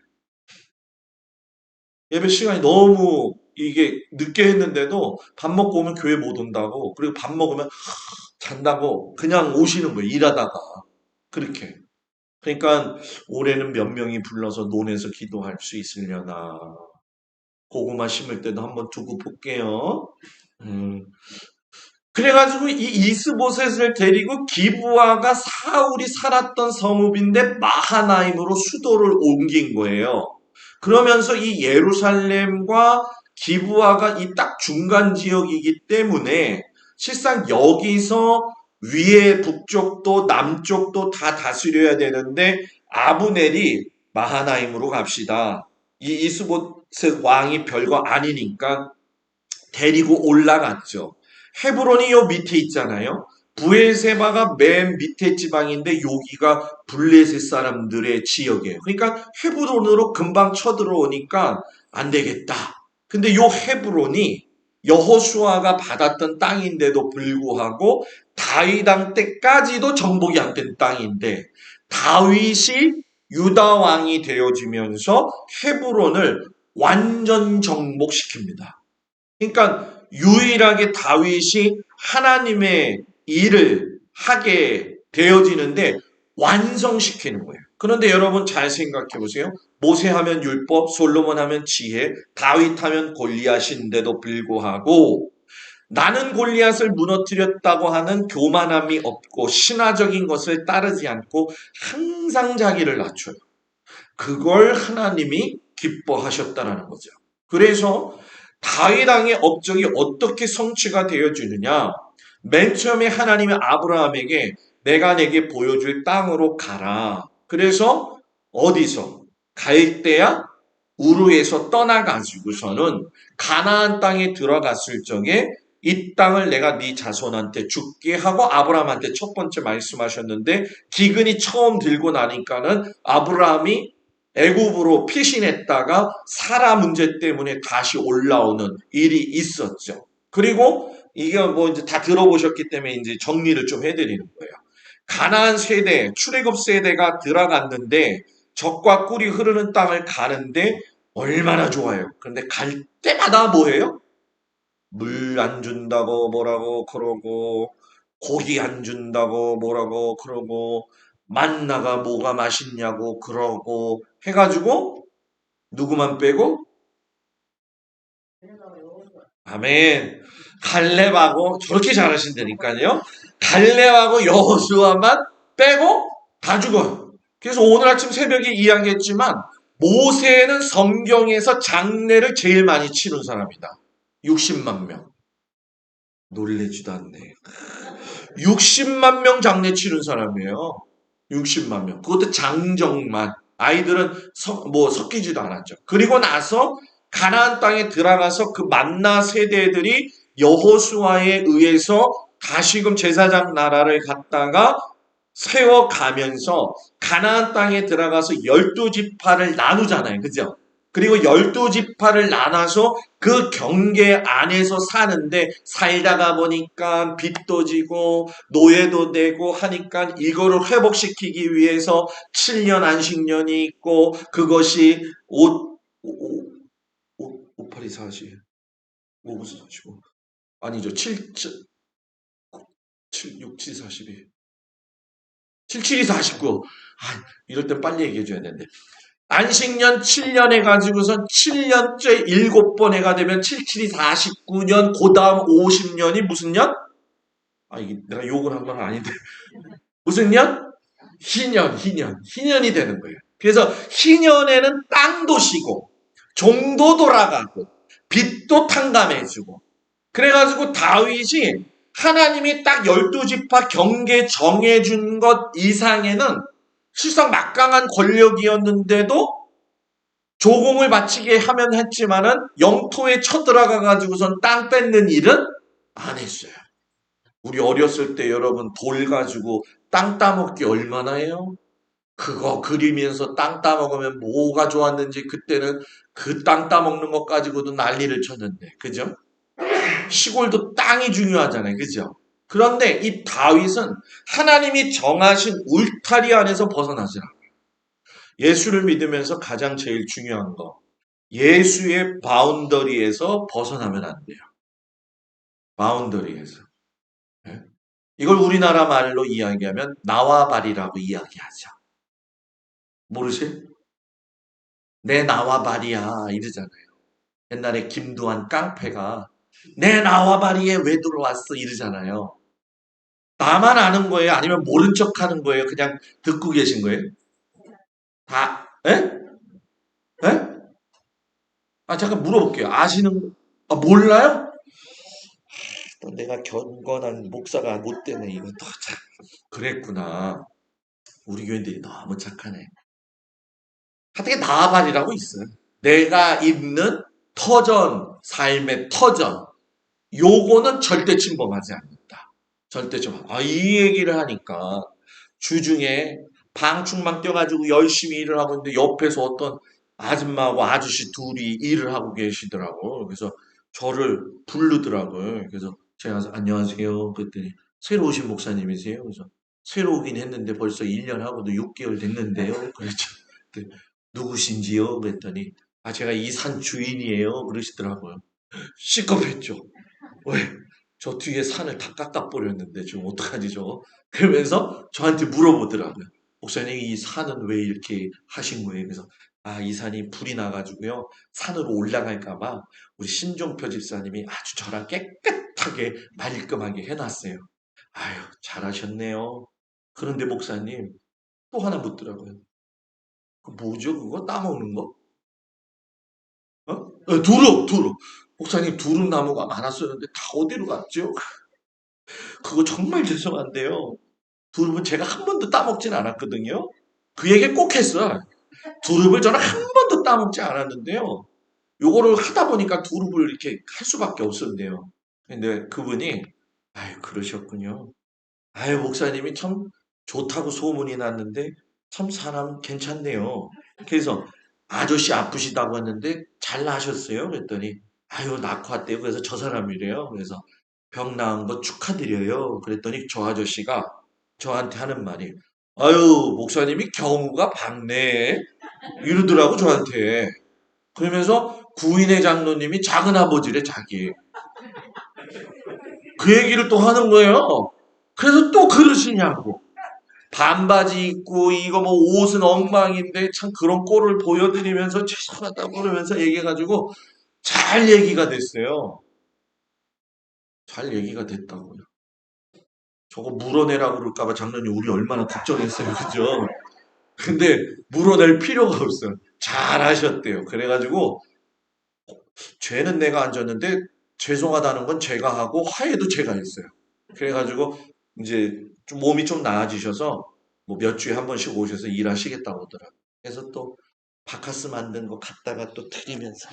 예배 시간이 너무 이게 늦게 했는데도 밥 먹고 오면 교회 못 온다고 그리고 밥 먹으면 잔다고 그냥 오시는 거예요. 일하다가. 그렇게. 그러니까 올해는 몇 명이 불러서 논에서 기도할 수 있으려나. 고구마 심을 때도 한번 두고 볼게요. 음. 그래가지고 이 이스보셋을 데리고 기브아가 사울이 살았던 성읍인데 마하나임으로 수도를 옮긴 거예요. 그러면서 이 예루살렘과 기브아가 이 딱 중간 지역이기 때문에 실상 여기서 위에 북쪽도 남쪽도 다 다스려야 되는데 아브넬이 마하나임으로 갑시다. 이 이스보셋 왕이 별거 아니니까 데리고 올라갔죠. 헤브론이 요 밑에 있잖아요. 부엘세바가 맨 밑에 지방인데 여기가 블레셋 사람들의 지역이에요. 그러니까 헤브론으로 금방 쳐들어오니까 안 되겠다. 근데 요 헤브론이 여호수아가 받았던 땅인데도 불구하고 다윗 왕 때까지도 정복이 안 된 땅인데 다윗이 유다 왕이 되어지면서 헤브론을 완전 정복시킵니다. 그러니까 유일하게 다윗이 하나님의 일을 하게 되어지는데 완성시키는 거예요. 그런데 여러분 잘 생각해 보세요. 모세 하면 율법, 솔로몬 하면 지혜, 다윗 하면 골리앗인데도 불구하고 나는 골리앗을 무너뜨렸다고 하는 교만함이 없고 신화적인 것을 따르지 않고 항상 자기를 낮춰요. 그걸 하나님이 기뻐하셨다라는 거죠. 그래서 다윗 왕의 업적이 어떻게 성취가 되어지느냐? 맨 처음에 하나님이 아브라함에게 내가 내게 보여줄 땅으로 가라. 그래서 어디서? 갈대아 우르에서 떠나가지고서는 가나안 땅에 들어갔을 적에 이 땅을 내가 네 자손한테 줄게 하고 아브라함한테 첫 번째 말씀하셨는데 기근이 처음 들고 나니까는 아브라함이 애굽으로 피신했다가 사라 문제 때문에 다시 올라오는 일이 있었죠. 그리고 이게 뭐 이제 다 들어보셨기 때문에 이제 정리를 좀 해드리는 거예요. 가나안 세대, 출애굽 세대가 들어갔는데 적과 꿀이 흐르는 땅을 가는데 얼마나 좋아요. 그런데 갈 때마다 뭐예요? 물 안 준다고 뭐라고 그러고 고기 안 준다고 뭐라고 그러고 만나가 뭐가 맛있냐고 그러고 해가지고 누구만 빼고 아멘 갈렙하고 저렇게 잘하신다니까요. 갈렙하고 여호수아만 빼고 다 죽어요. 그래서 오늘 아침 새벽에 이야기했지만 모세는 성경에서 장례를 제일 많이 치른 사람이다. 60만 명. 놀래지도 않네. 60만 명 장례 치른 사람이에요. 60만 명. 그것도 장정만. 아이들은 섞이지도 않았죠. 그리고 나서 가나안 땅에 들어가서 그 만나 세대들이 여호수아에 의해서 다시금 제사장 나라를 갖다가 세워가면서 가나안 땅에 들어가서 12지파를 나누잖아요. 그죠? 그리고 12지파를 나눠서 그 경계 안에서 사는데 살다가 보니까 빚도 지고 노예도 되고 하니까 이거를 회복시키기 위해서 7년 안식년이 있고 그것이 58이 40, 59, 45 아니죠. 6, 7, 42 77이 49. 이럴 땐 빨리 얘기해줘야 되는데. 안식년 7년 해가지고선 7년째 7번 해가 되면 77이 49년, 그 다음 50년이 무슨 년? 이게 내가 욕을 한 건 아닌데. 무슨 년? 희년이 되는 거예요. 그래서 희년에는 땅도 쉬고, 종도 돌아가고, 빚도 탕감해주고. 그래가지고 다윗이 하나님이 딱 12지파 경계 정해준 것 이상에는 실상 막강한 권력이었는데도 조공을 바치게 하면 했지만은 영토에 쳐들어가 가지고선 땅 뺏는 일은 안 했어요. 우리 어렸을 때 여러분 돌 가지고 땅 따먹기 얼마나 해요? 그거 그리면서 땅 따먹으면 뭐가 좋았는지 그때는 그 땅 따먹는 것 가지고도 난리를 쳤는데, 그죠? 시골도 땅이 중요하잖아요, 그죠? 그런데 이 다윗은 하나님이 정하신 울타리 안에서 벗어나지 않아요. 예수를 믿으면서 가장 제일 중요한 거, 예수의 바운더리에서 벗어나면 안 돼요. 바운더리에서. 예? 이걸 우리나라 말로 이야기하면 나와바리라고 이야기하죠. 모르실? 내 나와바리야 이러잖아요. 옛날에 김두한 깡패가 내 나와바리에 왜 들어왔어 이러잖아요. 나만 아는 거예요? 아니면 모른 척 하는 거예요? 그냥 듣고 계신 거예요? 다, 에? 에? 아, 잠깐 물어볼게요. 몰라요? 또 내가 경건한 목사가 못 되네, 이거 또 참. 그랬구나. 우리 교인들이 너무 착하네. 하여튼 나발이라고 있어요. 내가 입는 터전, 삶의 터전. 요거는 절대 침범하지 않는다. 절대 침범. 이 얘기를 하니까 주중에 방충망 떼가지고 열심히 일을 하고 있는데 옆에서 어떤 아줌마하고 아저씨 둘이 일을 하고 계시더라고. 그래서 저를 부르더라고요. 그래서 제가 가서 안녕하세요. 그랬더니 새로 오신 목사님이세요? 그래서 새로 오긴 했는데 벌써 1년 하고도 6개월 됐는데요. 그랬죠. 누구신지요? 그랬더니 제가 이 산 주인이에요. 그러시더라고요. 시겁했죠. 왜? 저 뒤에 산을 다 깎아버렸는데 지금 어떡하지 저거? 그러면서 저한테 물어보더라고요. 목사님 이 산은 왜 이렇게 하신 거예요? 그래서 이 산이 불이 나가지고요. 산으로 올라갈까봐 우리 신종표 집사님이 아주 저랑 깨끗하게 말끔하게 해놨어요. 아유 잘하셨네요. 그런데 목사님 또 하나 묻더라고요. 뭐죠 그거? 따먹는 거? 두릅. 목사님 두릅 나무가 많았었는데 다 어디로 갔죠? 그거 정말 죄송한데요. 두릅은 제가 한 번도 따먹진 않았거든요. 그 얘기 꼭 했어. 두릅을 저는 한 번도 따먹지 않았는데요. 요거를 하다 보니까 두릅을 이렇게 할 수밖에 없었네요. 근데 그분이, 아유, 그러셨군요. 아유, 목사님이 참 좋다고 소문이 났는데, 참 사람 괜찮네요. 그래서 아저씨 아프시다고 했는데, 잘 나으셨어요? 그랬더니, 아유, 낳고 왔대요. 그래서 저 사람이래요. 그래서 병 나은 거 축하드려요. 그랬더니 저 아저씨가 저한테 하는 말이, 아유, 목사님이 경우가 밝네. 이러더라고, 저한테. 그러면서 구인의 장로님이 작은 아버지래, 자기. 그 얘기를 또 하는 거예요. 그래서 또 그러시냐고. 반바지 입고 이거 뭐 옷은 엉망인데 참 그런 꼴을 보여드리면서 죄송하다고 그러면서 얘기해가지고 잘 얘기가 됐어요. 잘 얘기가 됐다고요. 저거 물어내라고 그럴까봐 장로님 우리 얼마나 걱정했어요. 그죠? 근데 물어낼 필요가 없어요. 잘 하셨대요. 그래가지고 죄는 내가 안 졌는데 죄송하다는 건 제가 하고 화해도 제가 했어요. 그래가지고 이제 좀 몸이 좀 나아지셔서 뭐 몇 주에 한 번씩 오셔서 일하시겠다고 하더라고요. 그래서 또 바카스 만든 거 갖다가 또 드리면서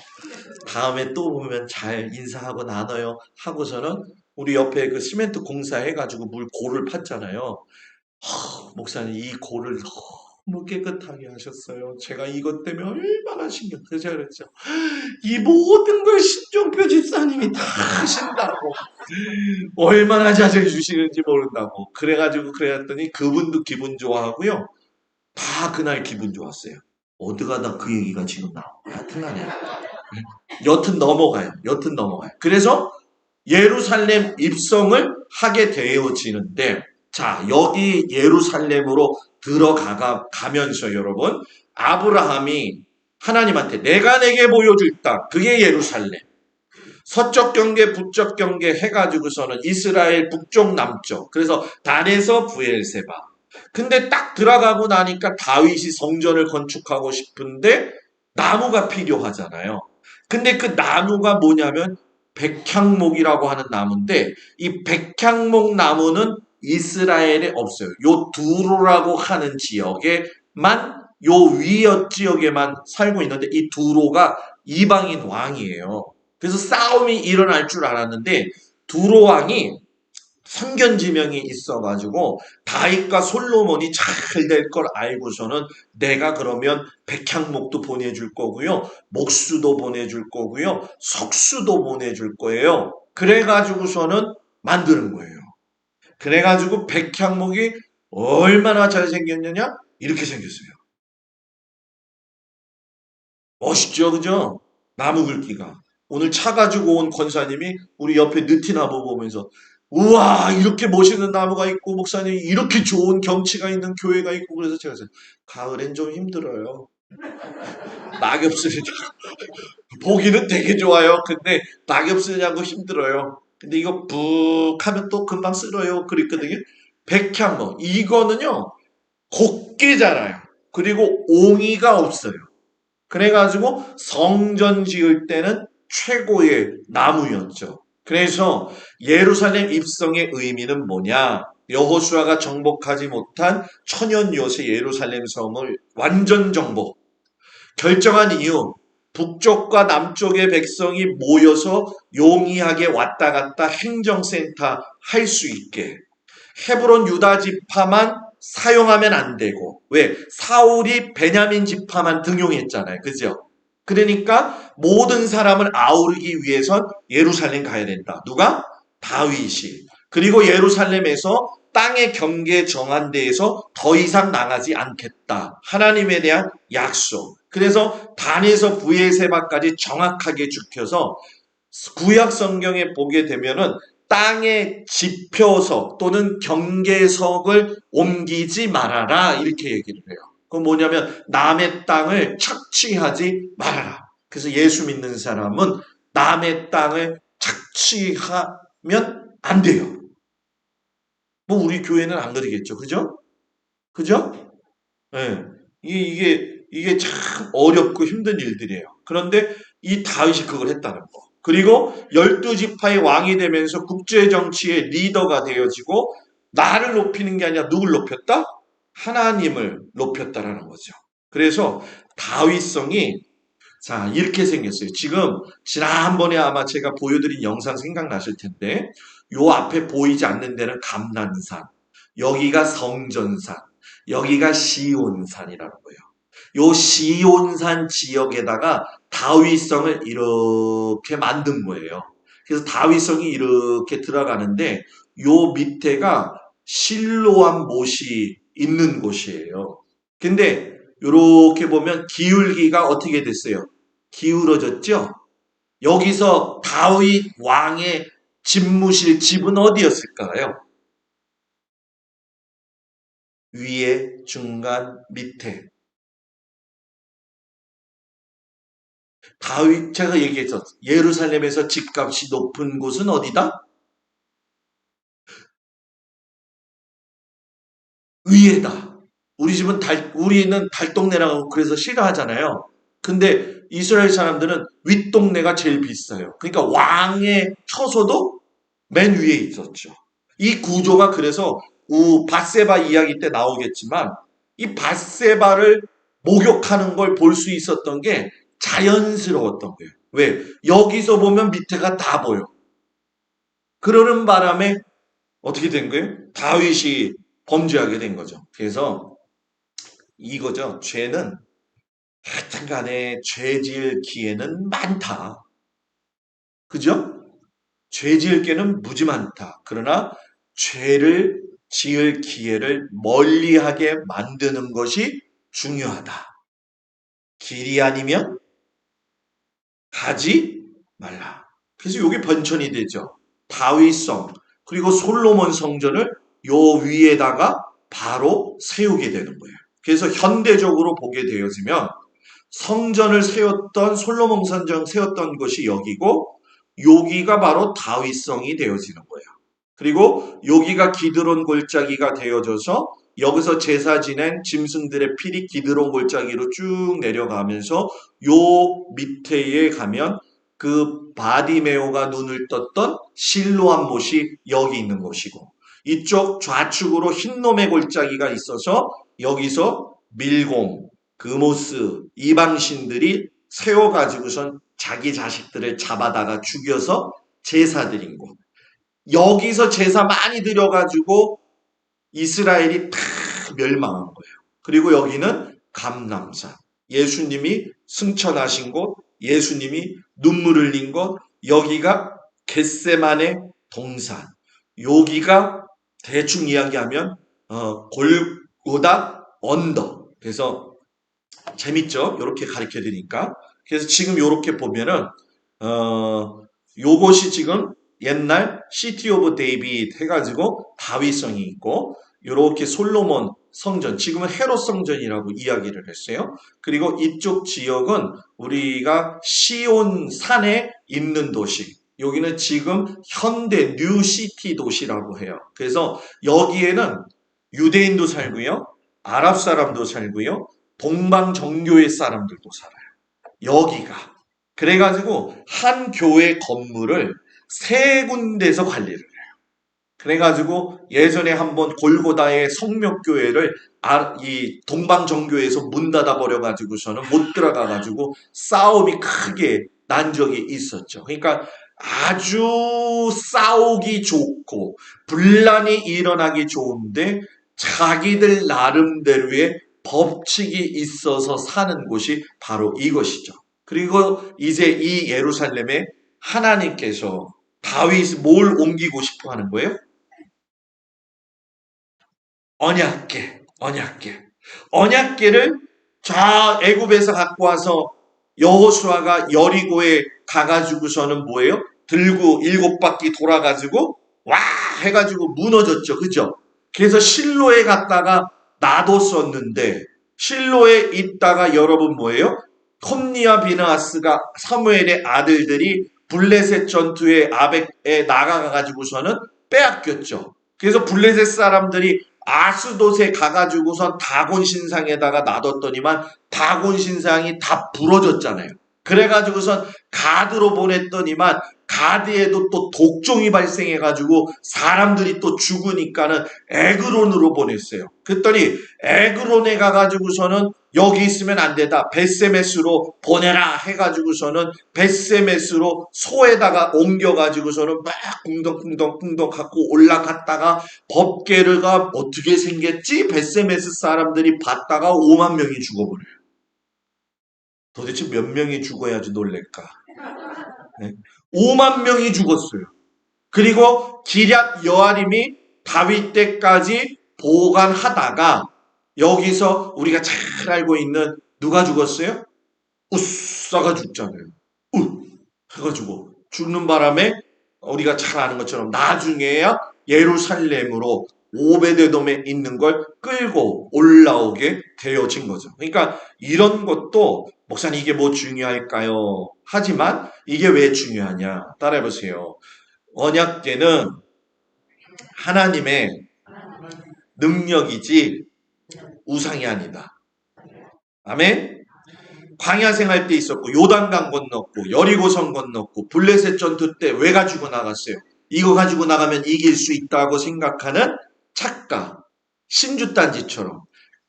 다음에 또 보면 잘 인사하고 나눠요 하고서는 우리 옆에 그 시멘트 공사 해가지고 물 고를 팠잖아요. 목사님 이 고를 너무 깨끗하게 하셨어요. 제가 이것 때문에 얼마나 신경 쓰죠 그랬죠. 이 모든 걸 신종표 집사님이 다 하신다고. 얼마나 자세히 주시는지 모른다고. 그래가지고 그랬더니 그분도 기분 좋아하고요. 다 그날 기분 좋았어요. 어디 가다 그 얘기가 지금 나오고 하여튼간에 여튼 넘어가요. 여튼 넘어가요. 그래서 예루살렘 입성을 하게 되어지는데 자 여기 예루살렘으로 들어가면서 여러분 아브라함이 하나님한테 내가 내게 보여줄 땅 그게 예루살렘 서쪽 경계 북쪽 경계 해가지고서는 이스라엘 북쪽 남쪽 그래서 단에서 부엘세바 근데 딱 들어가고 나니까 다윗이 성전을 건축하고 싶은데 나무가 필요하잖아요. 근데 그 나무가 뭐냐면 백향목이라고 하는 나무인데 이 백향목 나무는 이스라엘에 없어요. 요 두로라고 하는 지역에만 요 위역 지역에만 살고 있는데 이 두로가 이방인 왕이에요. 그래서 싸움이 일어날 줄 알았는데 두로 왕이 선견지명이 있어가지고 다윗과 솔로몬이 잘 될 걸 알고서는 내가 그러면 백향목도 보내줄 거고요. 목수도 보내줄 거고요. 석수도 보내줄 거예요. 그래가지고서는 만드는 거예요. 그래가지고 백향목이 얼마나 잘생겼느냐? 이렇게 생겼어요. 멋있죠, 그죠? 나무 굵기가. 오늘 차 가지고 온 권사님이 우리 옆에 느티나무 보면서 우와 이렇게 멋있는 나무가 있고 목사님 이렇게 좋은 경치가 있는 교회가 있고 그래서 제가 가을엔 좀 힘들어요. 낙엽 쓰느냐고 보기는 되게 좋아요. 근데 낙엽 쓰느냐고 힘들어요. 근데 이거 푹 하면 또 금방 쓸어요. 그랬거든요. 백향목 이거는요 곱게 자라요. 그리고 옹이가 없어요. 그래가지고 성전 지을 때는 최고의 나무였죠. 그래서 예루살렘 입성의 의미는 뭐냐? 여호수아가 정복하지 못한 천연 요새 예루살렘 성을 완전 정복. 결정한 이유, 북쪽과 남쪽의 백성이 모여서 용이하게 왔다 갔다 행정센터 할 수 있게. 헤브론 유다 지파만 사용하면 안 되고 왜? 사울이 베냐민 지파만 등용했잖아요. 그죠? 그러니까 모든 사람을 아우르기 위해선 예루살렘 가야 된다. 누가? 다윗이. 그리고 예루살렘에서 땅의 경계 정한 데에서 더 이상 나가지 않겠다. 하나님에 대한 약속. 그래서 단에서 부에세바까지 정확하게 죽혀서 구약 성경에 보게 되면은 땅의 지표석 또는 경계석을 옮기지 말아라 이렇게 얘기를 해요. 그건 뭐냐면 남의 땅을 착취하지 말아라. 그래서 예수 믿는 사람은 남의 땅을 착취하면 안 돼요. 뭐 우리 교회는 안 그러겠죠. 그죠? 그죠? 예. 이게 참 어렵고 힘든 일들이에요. 그런데 이 다윗이 그걸 했다는 거. 그리고 12지파의 왕이 되면서 국제 정치의 리더가 되어지고 나를 높이는 게 아니라 누굴 높였다? 하나님을 높였다라는 거죠. 그래서 다윗성이 자, 이렇게 생겼어요. 지금 지난번에 아마 제가 보여드린 영상 생각나실 텐데 요 앞에 보이지 않는 데는 감난산, 여기가 성전산, 여기가 시온산이라는 거예요. 요 시온산 지역에다가 다윗성을 이렇게 만든 거예요. 그래서 다윗성이 이렇게 들어가는데 요 밑에가 실로암 못이 있는 곳이에요. 근데 이렇게 보면 기울기가 어떻게 됐어요? 기울어졌죠? 여기서 다윗 왕의 집무실 집은 어디였을까요? 위에, 중간, 밑에. 다윗 제가 얘기했죠. 예루살렘에서 집값이 높은 곳은 어디다? 위에다. 우리는 달동네라고 그래서 싫어하잖아요. 근데 이스라엘 사람들은 윗동네가 제일 비싸요. 그러니까 왕의 처소도 맨 위에 있었죠. 이 구조가 그래서 밧세바 이야기 때 나오겠지만 이 밧세바를 목욕하는 걸 볼 수 있었던 게 자연스러웠던 거예요. 왜? 여기서 보면 밑에가 다 보여. 그러는 바람에 어떻게 된 거예요? 다윗이 범죄하게 된 거죠. 그래서 이거죠. 죄는 하여튼 간에 죄 지을 기회는 많다. 그죠? 죄 지을 기회는 무지 많다. 그러나 죄를 지을 기회를 멀리하게 만드는 것이 중요하다. 길이 아니면 가지 말라. 그래서 이게 번천이 되죠. 다윗성 그리고 솔로몬 성전을 요 위에다가 바로 세우게 되는 거예요. 그래서 현대적으로 보게 되어지면 성전을 세웠던 솔로몬 성전 세웠던 것이 여기고 여기가 바로 다윗성이 되어지는 거예요. 그리고 여기가 기드론 골짜기가 되어져서 여기서 제사 지낸 짐승들의 필이 기드론 골짜기로 쭉 내려가면서 요 밑에에 가면 그 바디메오가 눈을 떴던 실로암 못이 여기 있는 곳이고, 이쪽 좌측으로 흰놈의 골짜기가 있어서 여기서 밀곰, 그모스, 이방신들이 세워가지고선 자기 자식들을 잡아다가 죽여서 제사 드린 곳. 여기서 제사 많이 드려가지고 이스라엘이 다 멸망한 거예요. 그리고 여기는 감람산. 예수님이 승천하신 곳, 예수님이 눈물 흘린 곳, 여기가 겟세마네 동산. 여기가 대충 이야기하면 골고다 언덕. 그래서 재밌죠? 이렇게 가르쳐 드리니까. 그래서 지금 이렇게 보면은 요것이 지금 옛날 시티 오브 데이빗 해가지고 다윗성이 있고, 요렇게 솔로몬 성전, 지금은 헤롯 성전이라고 이야기를 했어요. 그리고 이쪽 지역은 우리가 시온 산에 있는 도시, 여기는 지금 현대 뉴시티 도시라고 해요. 그래서 여기에는 유대인도 살고요, 아랍 사람도 살고요, 동방 정교회 사람들도 살아요. 여기가. 그래가지고 한 교회 건물을 세 군데서 관리를 해요. 그래가지고 예전에 한번 골고다의 성묘교회를 이 동방정교회에서 문 닫아 버려가지고서는 못 들어가가지고 싸움이 크게 난 적이 있었죠. 그러니까 아주 싸우기 좋고 분란이 일어나기 좋은데 자기들 나름대로의 법칙이 있어서 사는 곳이 바로 이것이죠. 그리고 이제 이 예루살렘에 하나님께서 다윗이 뭘 옮기고 싶어 하는 거예요? 언약궤, 언약궤. 언약궤를 애굽에서 갖고 와서 여호수아가 여리고에 가가지고서는 뭐예요? 들고 7바퀴 돌아가지고 와 해가지고 무너졌죠. 그죠? 그래서 실로에 갔다가 놔뒀었는데, 실로에 있다가 여러분 뭐예요? 콤니와 비느하스가 사무엘의 아들들이 블레셋 전투에 아벡에 나가가지고서는 빼앗겼죠. 그래서 블레셋 사람들이 아스돗에 가가지고선 다곤 신상에다가 놔뒀더니만 다곤 신상이 다 부러졌잖아요. 그래가지고선 가드로 보냈더니만 가드에도 또 독종이 발생해가지고 사람들이 또 죽으니까는 에그론으로 보냈어요. 그랬더니 에그론에 가가지고서는 여기 있으면 안 되다, 벳세메스로 보내라 해가지고서는 벳세메스로 소에다가 옮겨가지고서는 막 쿵덩쿵덩 갖고 올라갔다가 법궤가 어떻게 생겼지? 벳세메스 사람들이 봤다가 5만 명이 죽어버려요. 도대체 몇 명이 죽어야지 놀랄까? 네? 5만 명이 죽었어요. 그리고 기럇 여아림이 다윗 때까지 보관하다가 여기서 우리가 잘 알고 있는 누가 죽었어요? 우사가 죽잖아요. 해가지고 죽는 바람에 우리가 잘 아는 것처럼 나중에야 예루살렘으로 오베데돔에 있는 걸 끌고 올라오게 되어진 거죠. 그러니까 이런 것도 목사님 이게 뭐 중요할까요? 하지만 이게 왜 중요하냐? 따라해보세요. 언약궤는 하나님의 능력이지 우상이 아니다. 아멘? 광야 생활 때 있었고, 요단강 건넜고, 여리고성 건넜고, 블레셋 전투 때 왜 가지고 나갔어요? 이거 가지고 나가면 이길 수 있다고 생각하는 착각, 신주단지처럼.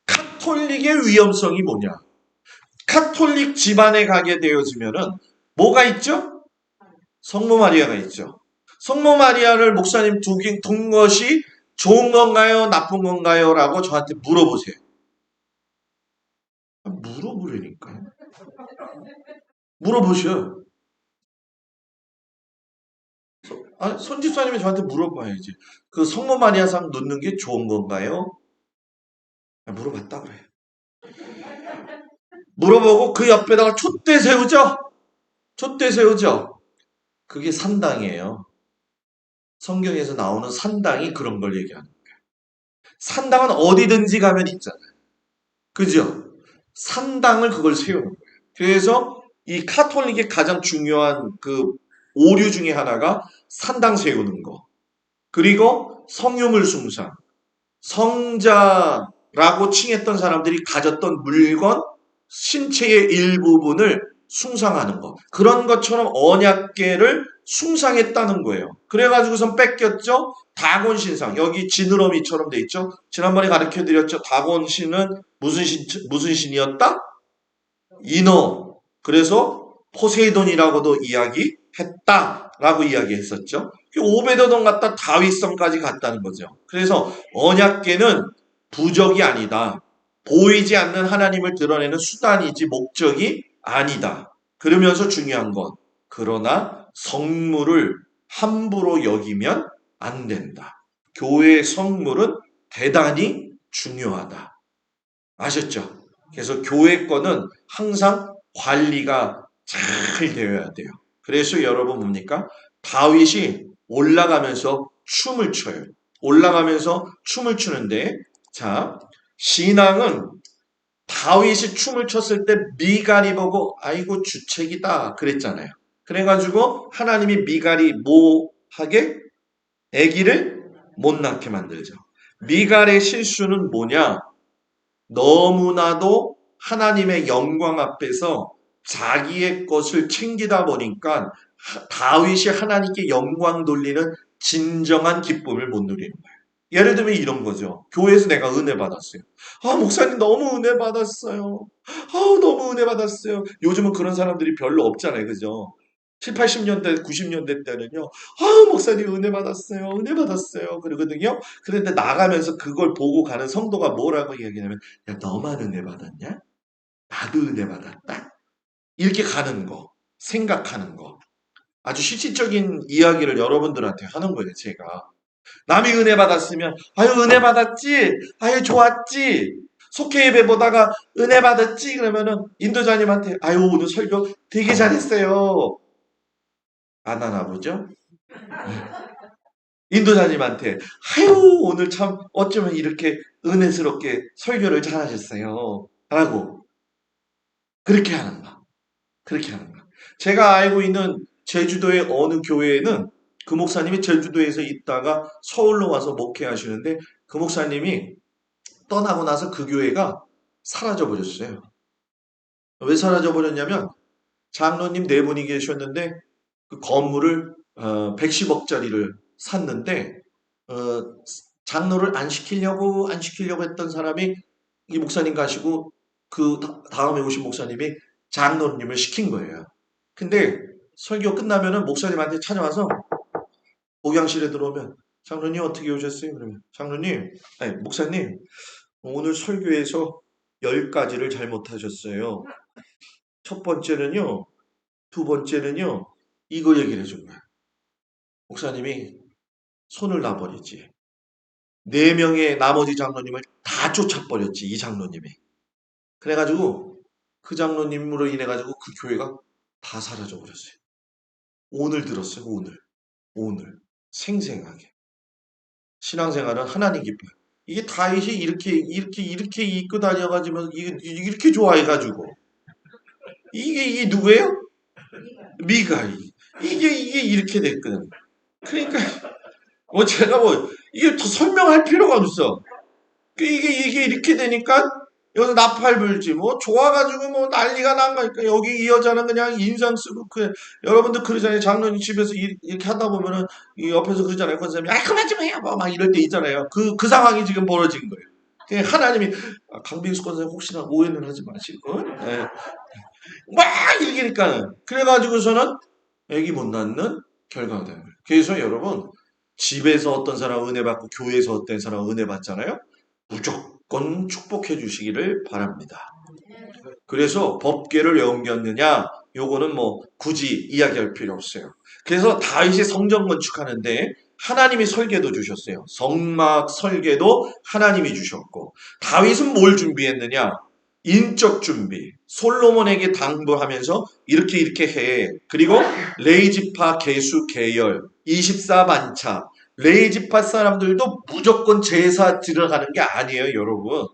카톨릭의 위험성이 뭐냐? 카톨릭 집안에 가게 되어지면은 뭐가 있죠? 성모 마리아가 있죠. 성모 마리아를 목사님 둔 것이 좋은 건가요? 나쁜 건가요? 라고 저한테 물어보세요. 물어보려니까요. 물어보셔요. 선집사님이 저한테 물어봐야지. 그 성모 마리아상 놓는 게 좋은 건가요? 물어봤다 그래요. 물어보고 그 옆에다가 촛대 세우죠? 촛대 세우죠? 그게 산당이에요. 성경에서 나오는 산당이 그런 걸 얘기하는 거예요. 산당은 어디든지 가면 있잖아요. 그죠? 산당을 그걸 세우는 거예요. 그래서 이 카톨릭의 가장 중요한 그 오류 중에 하나가 산당 세우는 거. 그리고 성유물 숭상. 성자라고 칭했던 사람들이 가졌던 물건, 신체의 일부분을 숭상하는 것. 그런 것처럼 언약궤를 숭상했다는 거예요. 그래가지고선 뺏겼죠. 다곤신상. 여기 지느러미처럼 돼 있죠. 지난번에 가르쳐드렸죠. 다곤신은 무슨 신이었다? 인어. 그래서 포세이돈이라고도 이야기했다라고 이야기했었죠. 오베드돔 갔다 다윗성까지 갔다는 거죠. 그래서 언약궤는 부적이 아니다. 보이지 않는 하나님을 드러내는 수단이지 목적이 아니다. 그러면서 중요한 건 그러나 성물을 함부로 여기면 안 된다. 교회의 성물은 대단히 중요하다. 아셨죠? 그래서 교회 거는 항상 관리가 잘 되어야 돼요. 그래서 여러분 뭡니까? 다윗이 올라가면서 춤을 춰요. 올라가면서 춤을 추는데, 자, 신앙은 다윗이 춤을 췄을 때 미갈이 보고 아이고 주책이다 그랬잖아요. 그래가지고 하나님이 미갈이 뭐 하게? 아기를 못 낳게 만들죠. 미갈의 실수는 뭐냐? 너무나도 하나님의 영광 앞에서 자기의 것을 챙기다 보니까 다윗이 하나님께 영광 돌리는 진정한 기쁨을 못 누리는 거예요. 예를 들면 이런 거죠. 교회에서 내가 은혜 받았어요. 아, 목사님 너무 은혜 받았어요. 아, 너무 은혜 받았어요. 요즘은 그런 사람들이 별로 없잖아요. 그죠? 7, 80년대, 90년대 때는요. 아, 목사님 은혜 받았어요. 은혜 받았어요. 그러거든요. 그런데 나가면서 그걸 보고 가는 성도가 뭐라고 이야기하냐면, 야, 너만 은혜 받았냐? 나도 은혜 받았다? 이렇게 가는 거, 생각하는 거. 아주 실질적인 이야기를 여러분들한테 하는 거예요, 제가. 남이 은혜 받았으면, 아유, 은혜 받았지? 아유, 좋았지? 속회 예배 보다가 은혜 받았지? 그러면은 인도자님한테, 아유, 오늘 설교 되게 잘했어요. 안 하나 보죠? 인도자님한테, 아유, 오늘 참 어쩌면 이렇게 은혜스럽게 설교를 잘하셨어요. 라고. 그렇게 하는 거. 그렇게 하는 거. 제가 알고 있는 제주도의 어느 교회에는 그 목사님이 제주도에서 있다가 서울로 와서 목회하시는데 그 목사님이 떠나고 나서 그 교회가 사라져 버렸어요. 왜 사라져 버렸냐면 장로님 네 분이 계셨는데 그 건물을 110억짜리를 샀는데 어, 장로를 안 시키려고 했던 사람이 이 목사님 가시고 그 다음에 오신 목사님이 장로님을 시킨 거예요. 근데 설교 끝나면은 목사님한테 찾아와서 목양실에 들어오면 장로님 어떻게 오셨어요? 그러면 장로님, 아니 목사님 오늘 설교에서 10가지를 잘못하셨어요. 첫 번째는요, 두 번째는요, 이거 얘기를 해준 거야. 목사님이 손을 놔버리지. 4명의 나머지 장로님을 다 쫓아버렸지, 이 장로님이. 그래가지고 그 장로님으로 인해가지고 그 교회가 다 사라져버렸어요. 오늘 들었어요, 오늘. 오늘. 생생하게. 신앙생활은 하나님 기뻐요. 이게 다윗이 이렇게 입고 다녀가지고 이렇게 좋아해가지고 이게 누구예요? 미가이. 이게 이렇게 됐거든. 그러니까 뭐 제가 뭐 이게 더 설명할 필요가 없어. 이게 이렇게 되니까 여기서 나팔 불지 뭐 좋아가지고 뭐 난리가 난 거니까 여기 이 여자는 그냥 인상 쓰고 여러분들 그러잖아요. 장로님 집에서 이렇게 하다 보면은 이 옆에서 그러잖아요. 권사님이 아 그만 좀 해요 뭐 막 이럴 때 있잖아요. 그 상황이 지금 벌어진 거예요. 하나님이 강빙수 권사님 혹시나 오해는 하지 마시고 예. 막 이기니까 그래가지고서는 애기 못 낳는 결과가 되는 거예요. 그래서 여러분 집에서 어떤 사람 은혜 받고 교회에서 어떤 사람 은혜 받잖아요. 무조건 축복해 주시기를 바랍니다. 그래서 법궤를 왜 옮겼느냐? 요거는 뭐 굳이 이야기할 필요 없어요. 그래서 다윗이 성전 건축하는데 하나님이 설계도 주셨어요. 성막 설계도 하나님이 주셨고 다윗은 뭘 준비했느냐? 인적 준비. 솔로몬에게 당부하면서 이렇게 해. 그리고 레이지파 계수 계열 24반차. 레이지파 사람들도 무조건 제사 들어가는 게 아니에요, 여러분.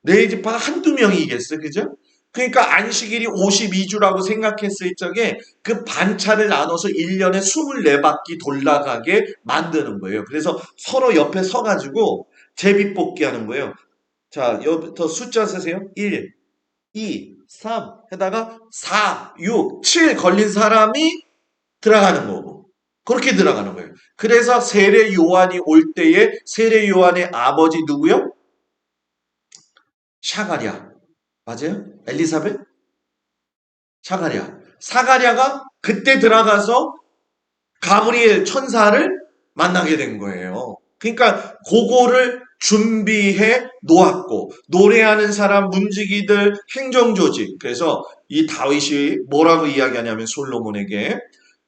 레이지파가 한두 명이겠어요, 그죠? 그러니까 안식일이 52주라고 생각했을 적에 그 반차를 나눠서 1년에 24바퀴 돌아가게 만드는 거예요. 그래서 서로 옆에 서가지고 제비뽑기 하는 거예요. 자, 여기부터 숫자 쓰세요. 1, 2, 3 해다가 4, 6, 7 걸린 사람이 들어가는 거고. 그렇게 들어가는 거예요. 그래서 세례 요한이 올 때에 세례 요한의 아버지 누구요? 샤가랴. 맞아요? 엘리사벳? 샤가랴. 사가랴가 그때 들어가서 가브리엘 천사를 만나게 된 거예요. 그러니까 그거를 준비해 놓았고 노래하는 사람, 문지기들, 행정조직. 그래서 이 다윗이 뭐라고 이야기하냐면 솔로몬에게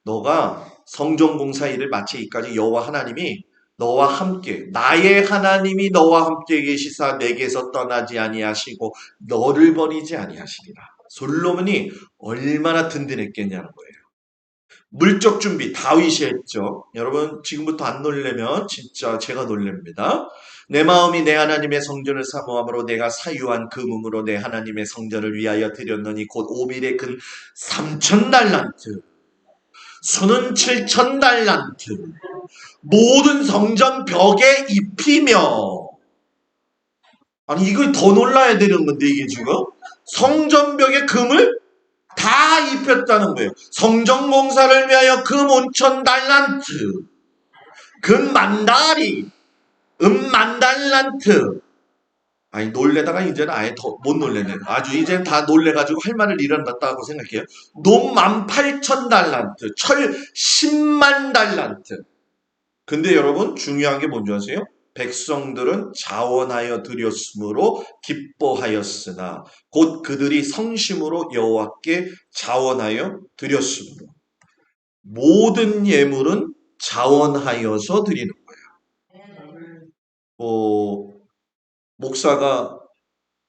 너가 성전공사 일을 마치기까지 여호와 하나님이 너와 함께 나의 하나님이 너와 함께 계시사 내게서 떠나지 아니하시고 너를 버리지 아니하시리라. 솔로몬이 얼마나 든든했겠냐는 거예요. 물적 준비 다윗이 했죠. 여러분 지금부터 안 놀래면 진짜 제가 놀랍니다. 내 마음이 내 하나님의 성전을 사모함으로 내가 사유한 금음으로 내 하나님의 성전을 위하여 드렸느니 곧 오빌의 근 3,000달란트 수는 7,000달란트 모든 성전 벽에 입히며 아니 이걸 더 놀라야 되는 건데 이게 지금 성전벽에 금을 다 입혔다는 거예요. 성전공사를 위하여 금 5,000달란트 금 만다리 만달란트 아니 놀래다가 이제는 아예 더 못 놀래네. 아주 이제는 다 놀래가지고 할 말을 잃어놨다고 생각해요. 논 18,000달란트 철 10만 달란트 근데 여러분 중요한 게 뭔지 아세요? 백성들은 자원하여 드렸으므로 기뻐하였으나 곧 그들이 성심으로 여호와께 자원하여 드렸으므로 모든 예물은 자원하여서 드리는 거예요. 목사가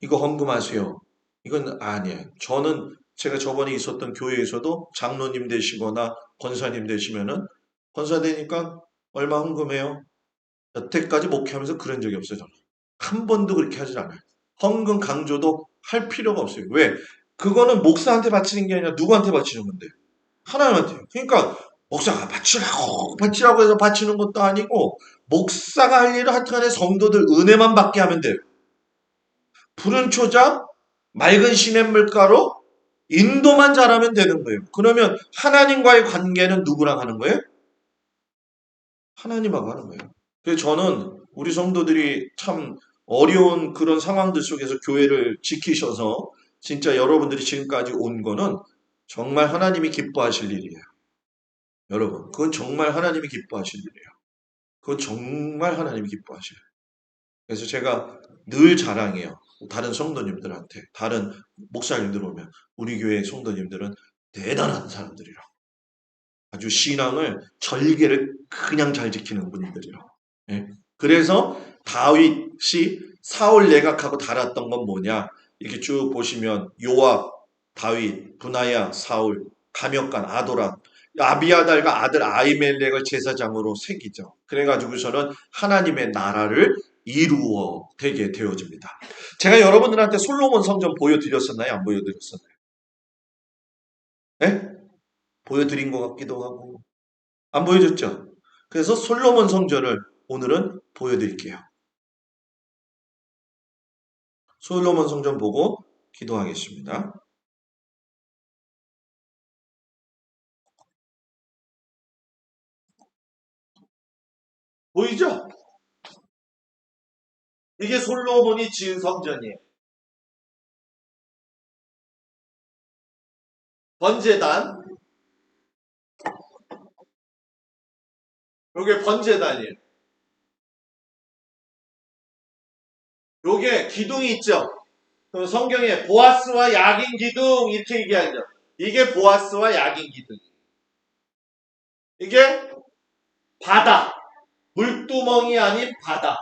이거 헌금하세요. 이건 아니에요. 저는 제가 저번에 있었던 교회에서도 장로님 되시거나 권사님 되시면은 권사 되니까 얼마 헌금해요? 여태까지 목회하면서 그런 적이 없어요. 저는. 한 번도 그렇게 하질 않아요. 헌금 강조도 할 필요가 없어요. 왜? 그거는 목사한테 바치는 게 아니라 누구한테 바치는 건데? 하나님한테요. 그러니까 목사가 바치라고 해서 바치는 것도 아니고 목사가 할 일을 하여튼간에 성도들 은혜만 받게 하면 돼요. 푸른 초장, 맑은 시냇물가로 인도만 잘하면 되는 거예요. 그러면 하나님과의 관계는 누구랑 하는 거예요? 하나님하고 하는 거예요. 그래서 저는 우리 성도들이 참 어려운 그런 상황들 속에서 교회를 지키셔서 진짜 여러분들이 지금까지 온 거는 정말 하나님이 기뻐하실 일이에요. 여러분, 그건 정말 하나님이 기뻐하실 일이에요. 그건 정말 하나님이 기뻐하셔요. 그래서 제가 늘 자랑해요. 다른 성도님들한테, 다른 목사님들 오면 우리 교회 성도님들은 대단한 사람들이라고. 아주 신앙을 절개를 그냥 잘 지키는 분들이라고. 예. 그래서 다윗이 사울 내각하고 달았던 건 뭐냐? 이렇게 쭉 보시면 요압, 다윗, 분하야, 사울, 감역관, 아도람, 아비아달과 아들 아히멜렉을 제사장으로 새기죠. 그래가지고서는 하나님의 나라를 이루어 되게 되어집니다. 제가 여러분들한테 솔로몬 성전 보여드렸었나요? 안 보여드렸었나요? 네? 보여드린 것 같기도 하고 안 보여줬죠? 그래서 솔로몬 성전을 오늘은 보여드릴게요. 솔로몬 성전 보고 기도하겠습니다. 보이죠? 이게 솔로몬이 지은 성전이에요. 번제단, 요게 번제단이에요. 요게 기둥이 있죠? 그럼 성경에 보아스와 야긴 기둥 이렇게 얘기하죠. 이게 보아스와 야긴 기둥. 이게 바다, 물두멍이 아닌 바다.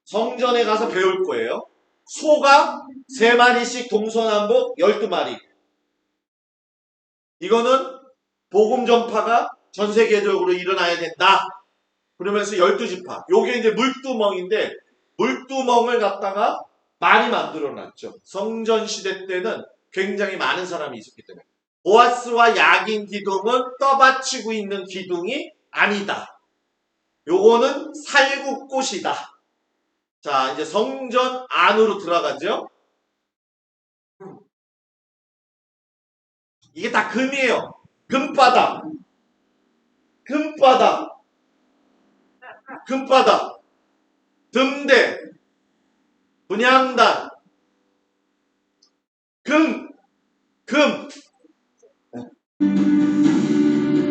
성전에 가서 배울 거예요. 소가 3마리씩 동서남북 12마리. 이거는 복음 전파가 전 세계적으로 일어나야 된다. 그러면서 12지파. 요게 이제 물두멍인데 물두멍을 갖다가 많이 만들어 놨죠. 성전 시대 때는 굉장히 많은 사람이 있었기 때문에. 보아스와 야긴 기둥은 떠받치고 있는 기둥이 아니다. 요거는 살구꽃이다. 자, 이제 성전 안으로 들어가죠. 이게 다 금이에요. 금바닥, 금바닥, 금바닥, 등대, 분향단, 금, 금,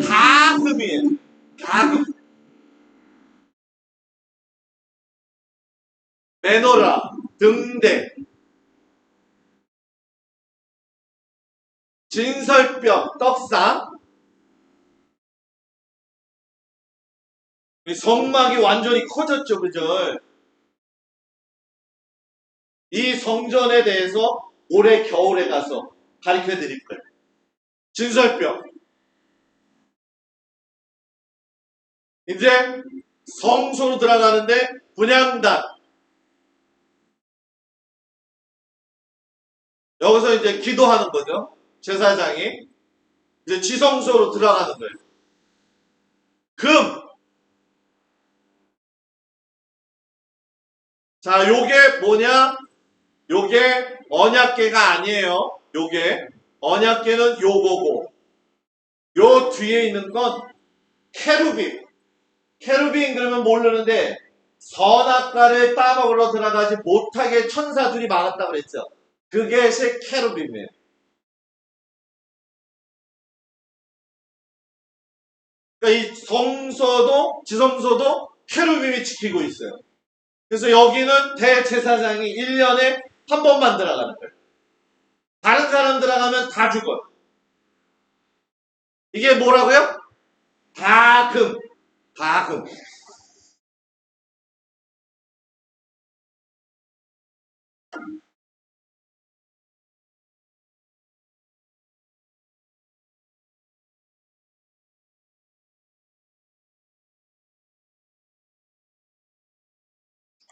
다 금이에요. 다 금. 메노라, 등대, 진설병, 떡상, 성막이 완전히 커졌죠, 그죠? 이 성전에 대해서 올해 겨울에 가서 가르쳐 드릴 거예요. 진설병. 이제 성소로 들어가는데 분향단. 여기서 이제 기도하는 거죠. 제사장이. 이제 지성소로 들어가는 거예요. 금. 자, 요게 뭐냐? 요게 언약궤가 아니에요. 요게 언약궤는 요거고 요 뒤에 있는 건 케루빔. 케루빔 그러면 모르는데 선악과를 따먹으러 들어가지 못하게 천사들이 막았다고 그랬죠. 그게 새 케루빔이에요. 그러니까 이 성소도 지성소도 케루빔이 지키고 있어요. 그래서 여기는 대제사장이 1년에 한 번만 들어가는 거예요. 다른 사람 들어가면 다 죽어요. 이게 뭐라고요? 다금. 다금.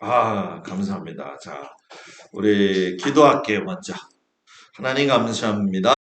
아, 감사합니다. 자, 우리 기도할게요, 먼저. 하나님 감사합니다.